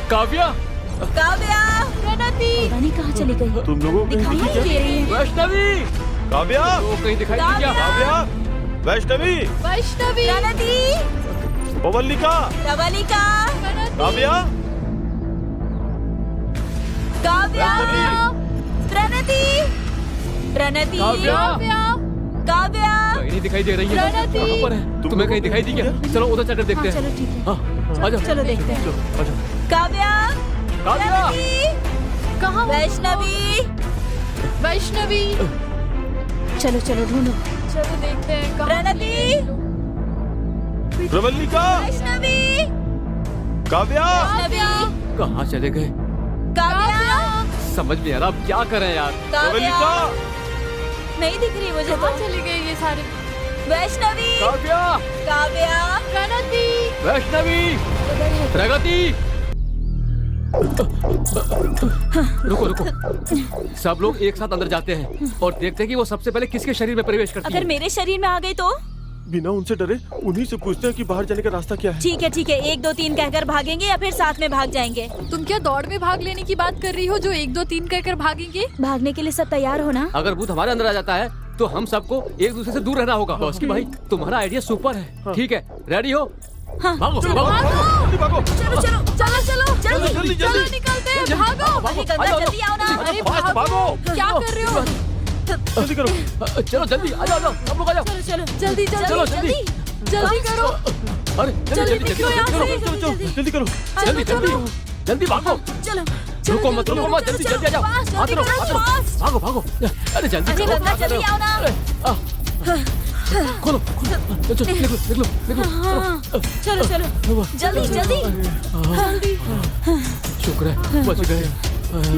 काव्या, काव्या, प्रणति, पता नहीं कहाँ चली गई। तुम लोगों को दिखाई नहीं दे रही है। वैष्णवी, काव्या, वो कहीं दिखाई दी क्या? काव्या, वैष्णवी, वैष्णवी, प्रणति, पवल्लिका, प्रवलिका, काव्या, काव्या, प्रणति, प्रणति, काव्या, काव्या, कहीं नहीं दिखाई दे रही है। प्रणति। कहाँ पर है? तुम्हें कहीं दिखाई दी क्या? चलो उधर चलकर देखते हैं। चलो ठीक है, हाँ, आजा। चलो देखते हैं। काव्या, काव्या, प्रणति, कहाँ हो? वैष्णवी, वैष्णवी, चलो चलो ढूंढो। चलो देखते हैं कहाँ प्रणति, चले गए लोग। प्रवल्लिका, वैष्णवी, काव्या, वैष्णवी, कहाँ चले गए? काव्या, समझ नहीं आ रहा अब क्या करें यार। काव्या, प्रवल्लिका, नहीं दिख रही मुझे कहाँ तो। चले गए ये सारे? वैष्णवी, काव्या, काव्या, प्रणति, वैष्णवी, प्रगति, रुको रुको, सब लोग एक साथ अंदर जाते हैं और देखते हैं कि वो सबसे पहले किसके शरीर में प्रवेश करती अगर है। मेरे शरीर में आ गई तो? बिना उनसे डरे उन्हीं से पूछते हैं कि बाहर जाने का रास्ता क्या है। ठीक है 1 2 3 कहकर भागेंगे या फिर साथ में भाग जाएंगे? तुम क्या दौड़ में भाग लेने की बात कर रही हो जो 1 2 3 कहकर भागेंगे? भागने के लिए सब तैयार हो ना? अगर भूत हमारे अंदर आ जाता है तो हम सबको एक दूसरे से दूर रहना होगा। बॉस की भाई, तुम्हारा आइडिया सुपर है। ठीक है, रेडी हो? हाँ। भागो चलो भागो। जल्दी निकलते हैं, भागो। अरे गंगा जल्दी आओ ना। अरे भागो, क्या कर रहे हो? जल्दी करो। चलो जल्दी आ जाओ, सब लोग आ जाओ। चलो जल्दी चलो जल्दी जल्दी करो। अरे जल्दी निकलो यहाँ से। जल्दी करो। जल्दी भागो। चलो रुको मत जल्दी आ जाओ। आते रहो, भागो। अरे जल्दी अरे करो। गंगा जल्दी आओ ना। खोलो निकलो। चलो जल्दी। शुक्र है बच गए।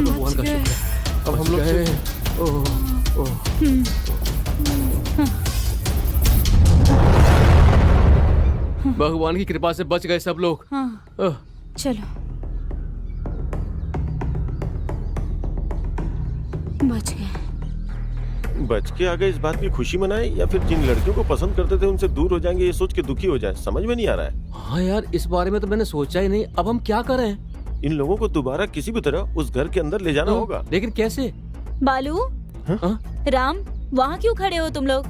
भगवान का शुक्र है। अब हम लोग भगवान की कृपा से बच गए सब लोग। चलो बच गए। बच के आ गए इस बात की खुशी मनाए या फिर जिन लड़कियों को पसंद करते थे उनसे दूर हो जाएंगे ये सोच के दुखी हो जाए, समझ में नहीं आ रहा है। हाँ यार, इस बारे में तो मैंने सोचा ही नहीं। अब हम क्या करें? इन लोगों को दोबारा किसी भी तरह उस घर के अंदर ले जाना होगा। लेकिन कैसे? बालू, राम, वहाँ क्यों खड़े हो तुम लोग?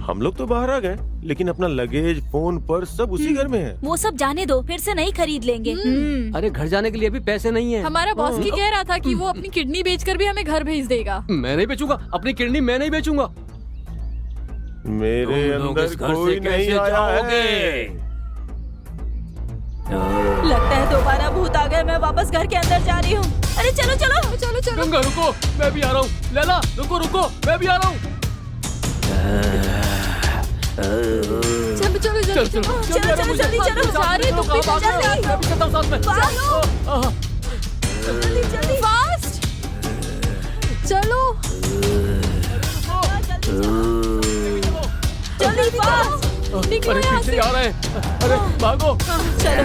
हम लोग तो बाहर आ गए लेकिन अपना लगेज, फोन, पर्स सब उसी घर में है। वो सब जाने दो, फिर से नहीं खरीद लेंगे। अरे घर जाने के लिए भी पैसे नहीं है। हमारा बॉस की कह रहा था कि वो अपनी किडनी बेचकर भी हमें घर भेज देगा। मैं नहीं बेचूंगा अपनी किडनी, मैं नहीं बेचूंगा। मेरे तुम लोग अंदर इस घर कोई से नहीं कैसे आया है। जाओगे? लगता है दोबारा भूत आ गए। मैं वापस घर के अंदर जा रही हूँ। अरे चलो। गंगा रुको, मैं भी आ रहा हूँ। लैला रुको, मैं भी आ रहा हूँ। चलो जल्दी सारे तुम भी जल्दी फास्ट चलो। जल्दी फास्ट निकलो अरे यहाँ पीछे से। आ रहे हैं। अरे भागो। चलो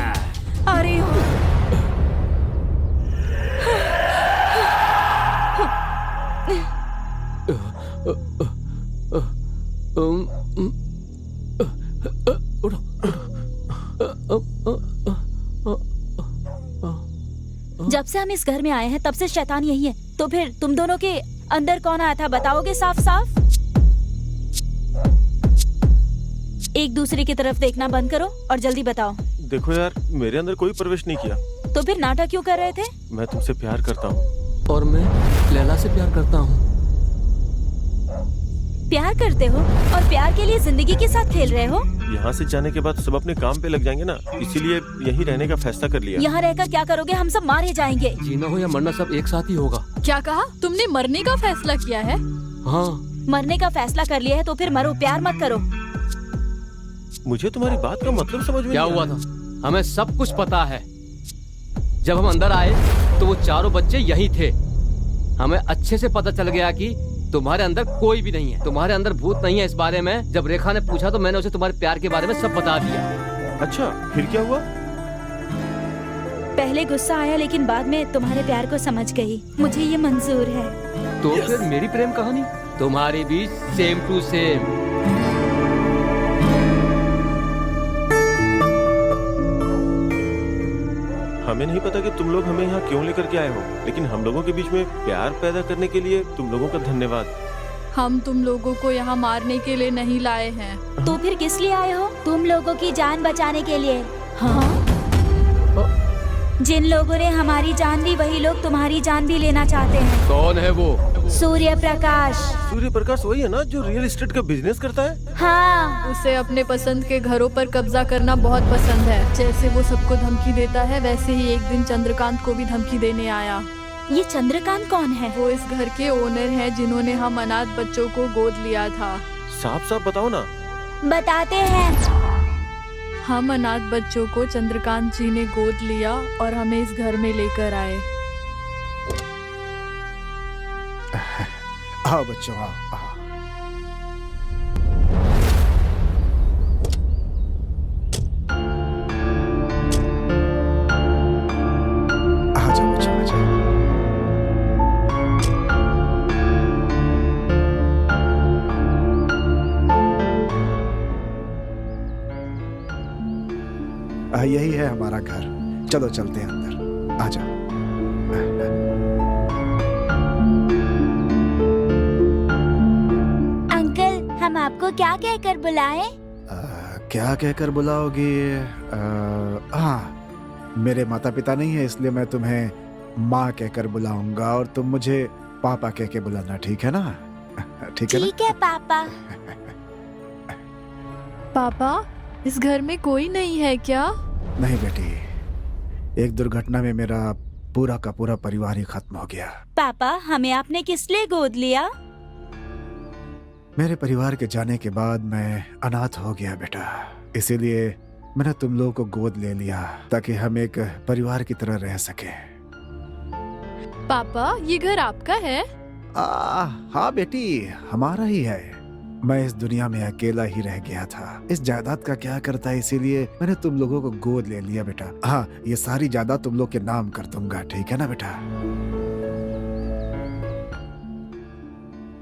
आ रही हूँ। जब से हम इस घर में आए हैं तब से शैतान यही है। तो फिर तुम दोनों के अंदर कौन आया था, बताओगे साफ साफ? एक दूसरे की तरफ देखना बंद करो और जल्दी बताओ। देखो यार, मेरे अंदर कोई प्रवेश नहीं किया। तो फिर नाटक क्यों कर रहे थे? मैं तुमसे प्यार करता हूँ। और मैं लैला से प्यार करता हूँ। प्यार करते हो और प्यार के लिए जिंदगी के साथ खेल रहे हो? यहाँ से जाने के बाद सब अपने काम पे लग जाएंगे ना, इसीलिए यहीं रहने का फैसला कर लिया। यहाँ रहकर क्या करोगे? हम सब मारे जाएंगे। जीना हो या मरना सब एक साथ ही होगा। क्या कहा तुमने? मरने का फैसला किया है? हाँ। मरने का फैसला कर लिया है तो फिर मरो, प्यार मत करो। मुझे तुम्हारी बात का मतलब समझ में क्या नहीं हुआ आ रहा। था? हमें सब कुछ पता है। जब हम अंदर आए तो वो चारों बच्चे यही थे। हमें अच्छे से पता चल गया कि तुम्हारे अंदर कोई भी नहीं है, तुम्हारे अंदर भूत नहीं है। इस बारे में जब रेखा ने पूछा तो मैंने उसे तुम्हारे प्यार के बारे में सब बता दिया। अच्छा, फिर क्या हुआ? पहले गुस्सा आया लेकिन बाद में तुम्हारे प्यार को समझ गई। मुझे ये मंजूर है। तो फिर मेरी प्रेम कहानी तुम्हारी भी सेम टू सेम। हमें नहीं पता कि तुम लोग हमें यहाँ क्यों लेकर के आए हो, लेकिन हम लोगों के बीच में प्यार पैदा करने के लिए तुम लोगों का धन्यवाद। हम तुम लोगों को यहाँ मारने के लिए नहीं लाए हैं। तो फिर किस लिए आए हो? तुम लोगों की जान बचाने के लिए। हाँ? जिन लोगों ने हमारी जान ली वही लोग तुम्हारी जान भी लेना चाहते हैं। कौन है वो? सूर्य प्रकाश। सूर्य प्रकाश वही है ना जो रियल एस्टेट का बिजनेस करता है? हाँ। उसे अपने पसंद के घरों पर कब्जा करना बहुत पसंद है। जैसे वो सबको धमकी देता है वैसे ही एक दिन चंद्रकांत को भी धमकी देने आया। ये चंद्रकांत कौन है? वो इस घर के ओनर हैं जिन्होंने हम अनाथ बच्चों को गोद लिया था। साफ साफ बताओ ना। बताते हैं। हम अनाथ बच्चों को चंद्रकांत जी ने गोद लिया और हमें इस घर में लेकर आए। आओ बच्चों, आओ। यही है हमारा घर। चलो चलते हैं अंदर, आ जाओ। अंकल, हम आपको क्या कहकर बुलाएं? क्या कहकर बुलाओगी? हाँ, मेरे माता पिता नहीं है, इसलिए मैं तुम्हें माँ कहकर बुलाऊंगा और तुम मुझे पापा कह के बुलाना, ठीक है ना? ठीक है ना? ठीक है पापा। पापा, इस घर में कोई नहीं है क्या? नहीं बेटी, एक दुर्घटना में मेरा पूरा का पूरा परिवार ही खत्म हो गया। पापा, हमें आपने किस लिए गोद लिया? मेरे परिवार के जाने के बाद मैं अनाथ हो गया बेटा, इसीलिए मैंने तुम लोगों को गोद ले लिया ताकि हम एक परिवार की तरह रह सके। पापा, ये घर आपका है? हाँ बेटी, हमारा ही है। मैं इस दुनिया में अकेला ही रह गया था, इस जायदाद का क्या करता है, इसीलिए मैंने तुम लोगों को गोद ले लिया बेटा। हाँ, ये सारी जायदाद तुम लोग के नाम कर दूंगा, ठीक है ना बेटा?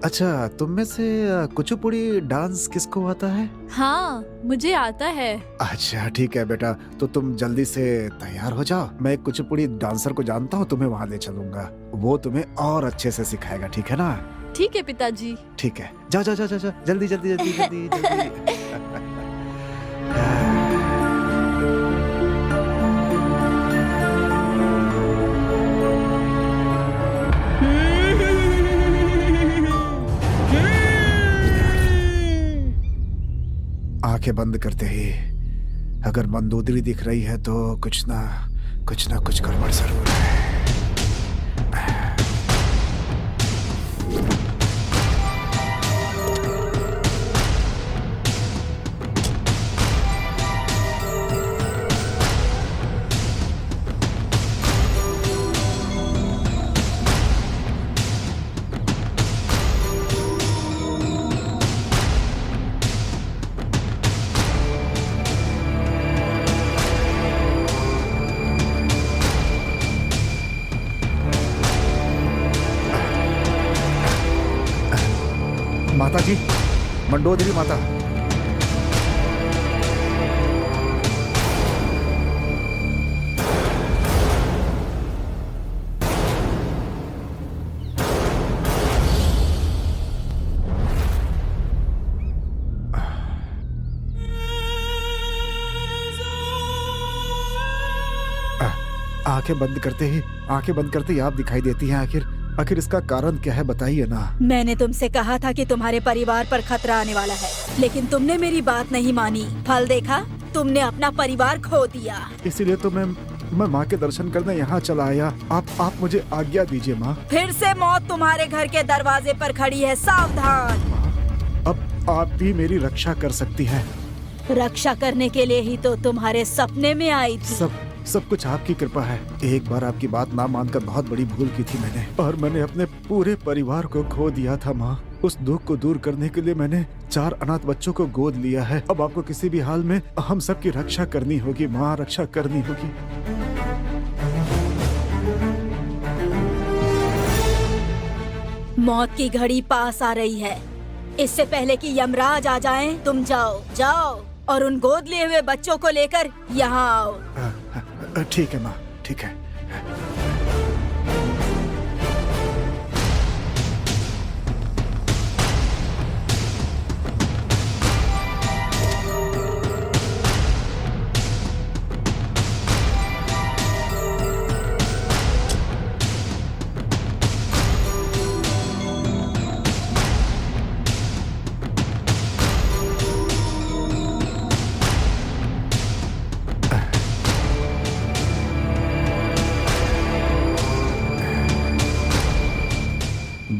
अच्छा, तुम में से कुचिपुड़ी डांस किसको आता है? हाँ, मुझे आता है। अच्छा ठीक है बेटा, तो तुम जल्दी से तैयार हो जाओ। मैं एक कुचिपुड़ी डांसर को जानता हूँ, तुम्हें वहाँ ले चलूंगा, वो तुम्हें और अच्छे से सिखाएगा, ठीक है ना? ठीक है पिताजी। ठीक है, जाओ जाओ जाओ जाओ, जल्दी जल्दी जल्दी जल्दी जल्दी। आंखें बंद करते ही अगर मंदोदरी दिख रही है तो कुछ ना कुछ गड़बड़ जरूर है। माता जी, मंडोदरी माता। आंखें बंद करते ही आप दिखाई देती हैं। आखिर इसका कारण क्या है, बताइए ना। मैंने तुमसे कहा था कि तुम्हारे परिवार पर खतरा आने वाला है, लेकिन तुमने मेरी बात नहीं मानी। फल देखा, तुमने अपना परिवार खो दिया। इसीलिए तो मैं माँ के दर्शन करने यहाँ चला आया। आप मुझे आज्ञा दीजिए माँ। फिर से मौत तुम्हारे घर के दरवाजे पर खड़ी है, सावधान। अब आप भी मेरी रक्षा कर सकती हैं। रक्षा करने के लिए ही तो तुम्हारे सपने में आई थी। सब कुछ आपकी कृपा है। एक बार आपकी बात ना मानकर बहुत बड़ी भूल की थी मैंने, और मैंने अपने पूरे परिवार को खो दिया था माँ। उस दुख को दूर करने के लिए मैंने 4 अनाथ बच्चों को गोद लिया है। अब आपको किसी भी हाल में हम सबकी रक्षा करनी होगी माँ, रक्षा करनी होगी। मौत की घड़ी पास आ रही है। इससे पहले कि यमराज आ जाएं, तुम जाओ और उन गोद लिए हुए बच्चों को लेकर यहाँ आओ। ठीक है माँ, ठीक है।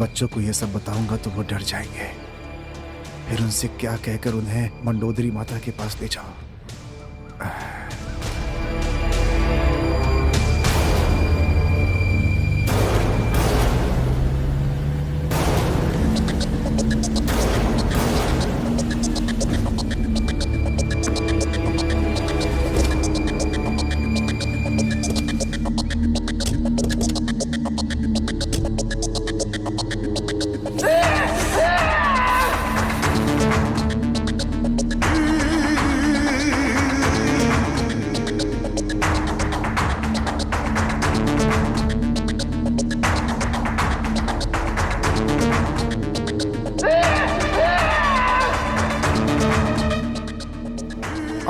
बच्चों को ये सब बताऊंगा तो वो डर जाएंगे। फिर उनसे क्या कहकर उन्हें मंडोदरी माता के पास ले जाओ।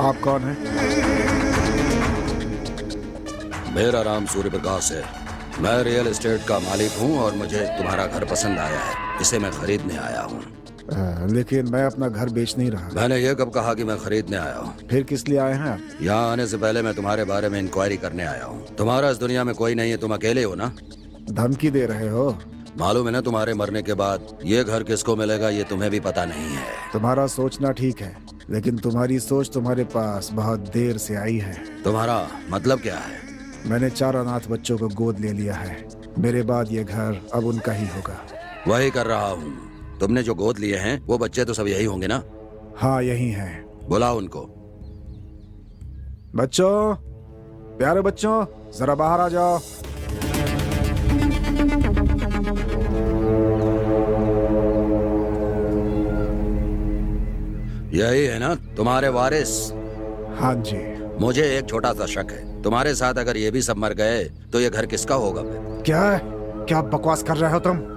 आप कौन हैं? मेरा नाम सूर्य प्रकाश है। मैं रियल एस्टेट का मालिक हूँ और मुझे तुम्हारा घर पसंद आया है। इसे मैं खरीदने आया हूँ। लेकिन मैं अपना घर बेच नहीं रहा। मैंने ये कब कहा कि मैं खरीदने आया हूँ? फिर किस लिए आए हैं आप? यहाँ आने से पहले मैं तुम्हारे बारे में इंक्वायरी करने आया हूँ। तुम्हारा इस दुनिया में कोई नहीं है, तुम अकेले हो ना? धमकी दे रहे हो? मालूम है ना, तुम्हारे मरने के बाद ये घर किसको मिलेगा ये तुम्हें भी पता नहीं है। तुम्हारा सोचना ठीक है, लेकिन तुम्हारी सोच तुम्हारे पास बहुत देर से आई है। तुम्हारा मतलब क्या है? मैंने 4 अनाथ बच्चों को गोद ले लिया है। मेरे बाद ये घर अब उनका ही होगा। वही कर रहा हूँ। तुमने जो गोद लिए हैं वो बच्चे तो सब यही होंगे ना? हाँ, यही है। बुलाओ उनको। बच्चों, प्यारे बच्चों, जरा बाहर आ जाओ। यही है ना तुम्हारे वारिस? हाँ जी। मुझे एक छोटा सा शक है, तुम्हारे साथ अगर ये भी सब मर गए तो ये घर किसका होगा? क्या है? क्या बकवास कर रहे हो तुम?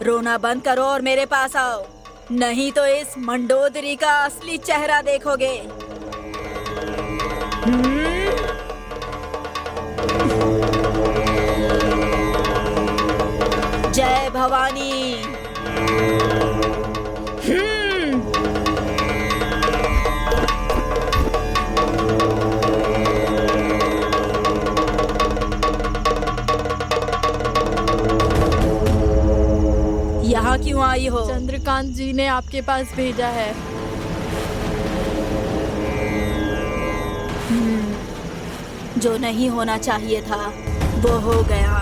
रोना बंद करो और मेरे पास आओ, नहीं तो इस मंडोदरी का असली चेहरा देखोगे। जय भवानी। यहाँ क्यों आई हो? चंद्रकांत जी ने आपके पास भेजा है। जो नहीं होना चाहिए था वो हो गया।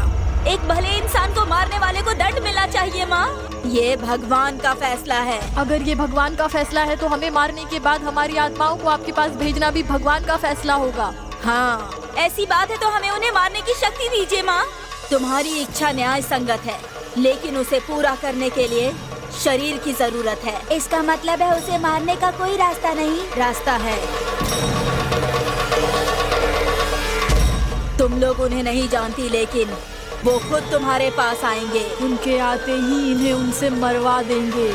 एक भले इंसान को मारने वाले को दंड मिलना चाहिए माँ। ये भगवान का फैसला है। अगर ये भगवान का फैसला है तो हमें मारने के बाद हमारी आत्माओं को आपके पास भेजना भी भगवान का फैसला होगा। हाँ, ऐसी बात है तो हमें उन्हें मारने की शक्ति दीजिए माँ। तुम्हारी इच्छा न्याय संगत है, लेकिन उसे पूरा करने के लिए शरीर की जरूरत है। इसका मतलब है उसे मारने का कोई रास्ता नहीं? रास्ता है। तुम लोग उन्हें नहीं जानती, लेकिन वो खुद तुम्हारे पास आएंगे। उनके आते ही इन्हें उनसे मरवा देंगे।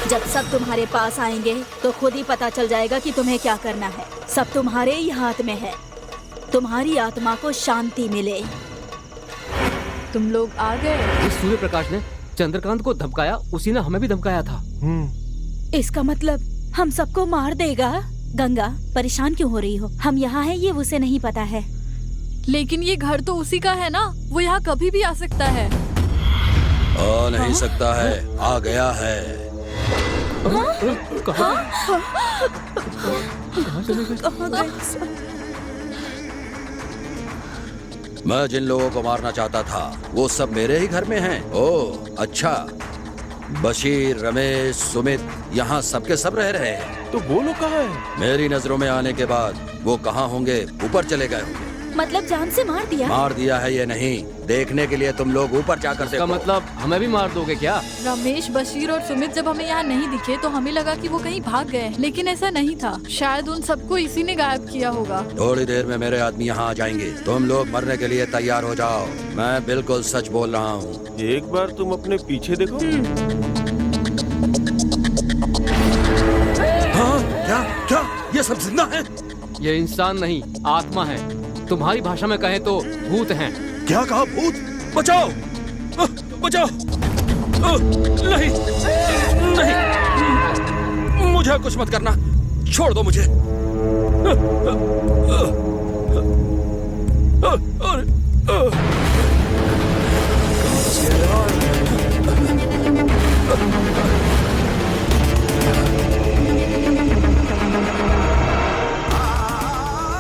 जब सब तुम्हारे पास आएंगे तो खुद ही पता चल जाएगा कि तुम्हें क्या करना है। सब तुम्हारे ही हाथ में है। तुम्हारी आत्मा को शांति मिले। तुम लोग आ गए। जिस सूर्य प्रकाश ने चंद्रकांत को धमकाया, उसी ने हमें भी धमकाया था। इसका मतलब हम सबको मार देगा। गंगा, परेशान क्यों हो रही हो? हम यहाँ हैं ये उसे नहीं पता है। लेकिन ये घर तो उसी का है ना, वो यहाँ कभी भी आ सकता है। आ नहीं सकता है, आ गया है। मैं जिन लोगों को मारना चाहता था वो सब मेरे ही घर में हैं। ओह अच्छा, बशीर, रमेश, सुमित, यहाँ सबके सब रह रहे हैं। तो वो लोग कहाँ हैं? मेरी नजरों में आने के बाद वो कहाँ होंगे? ऊपर चले गए होंगे। मतलब जान से मार दिया? मार दिया है ये नहीं, देखने के लिए तुम लोग ऊपर जाकर देखो। मतलब हमें भी मार दोगे क्या? रमेश, बशीर और सुमित जब हमें यहाँ नहीं दिखे तो हमें लगा कि वो कहीं भाग गए, लेकिन ऐसा नहीं था। शायद उन सबको इसी ने गायब किया होगा। थोड़ी देर में मेरे आदमी यहाँ आ जाएंगे। तुम लोग मरने के लिए तैयार हो जाओ। मैं बिल्कुल सच बोल रहा हूँ। एक बार तुम अपने पीछे देखो। हाँ, क्या क्या ये सब जिंदा है? ये इंसान नहीं, आत्मा है। तुम्हारी भाषा में कहें तो भूत हैं। क्या कहा? भूत? बचाओ! बचाओ! नहीं, नहीं, मुझे कुछ मत करना, छोड़ दो मुझे।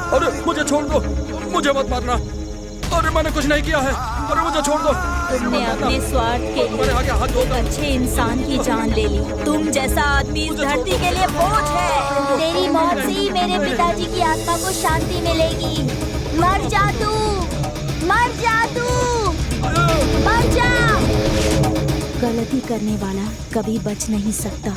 अरे मुझे छोड़ दो, मुझे मत मारना। अरे मैंने कुछ नहीं किया है, अरे मुझे छोड़ दो। तुमने अपने स्वार्थ के लिए एक अच्छे इंसान की जान ले ली। तुम जैसा आदमी इस धरती के लिए बोझ है। तेरी मौत से ही मेरे पिताजी की आत्मा को शांति मिलेगी। मर जा तू, मर जा तू, मर जा। गलती करने वाला कभी बच नहीं सकता।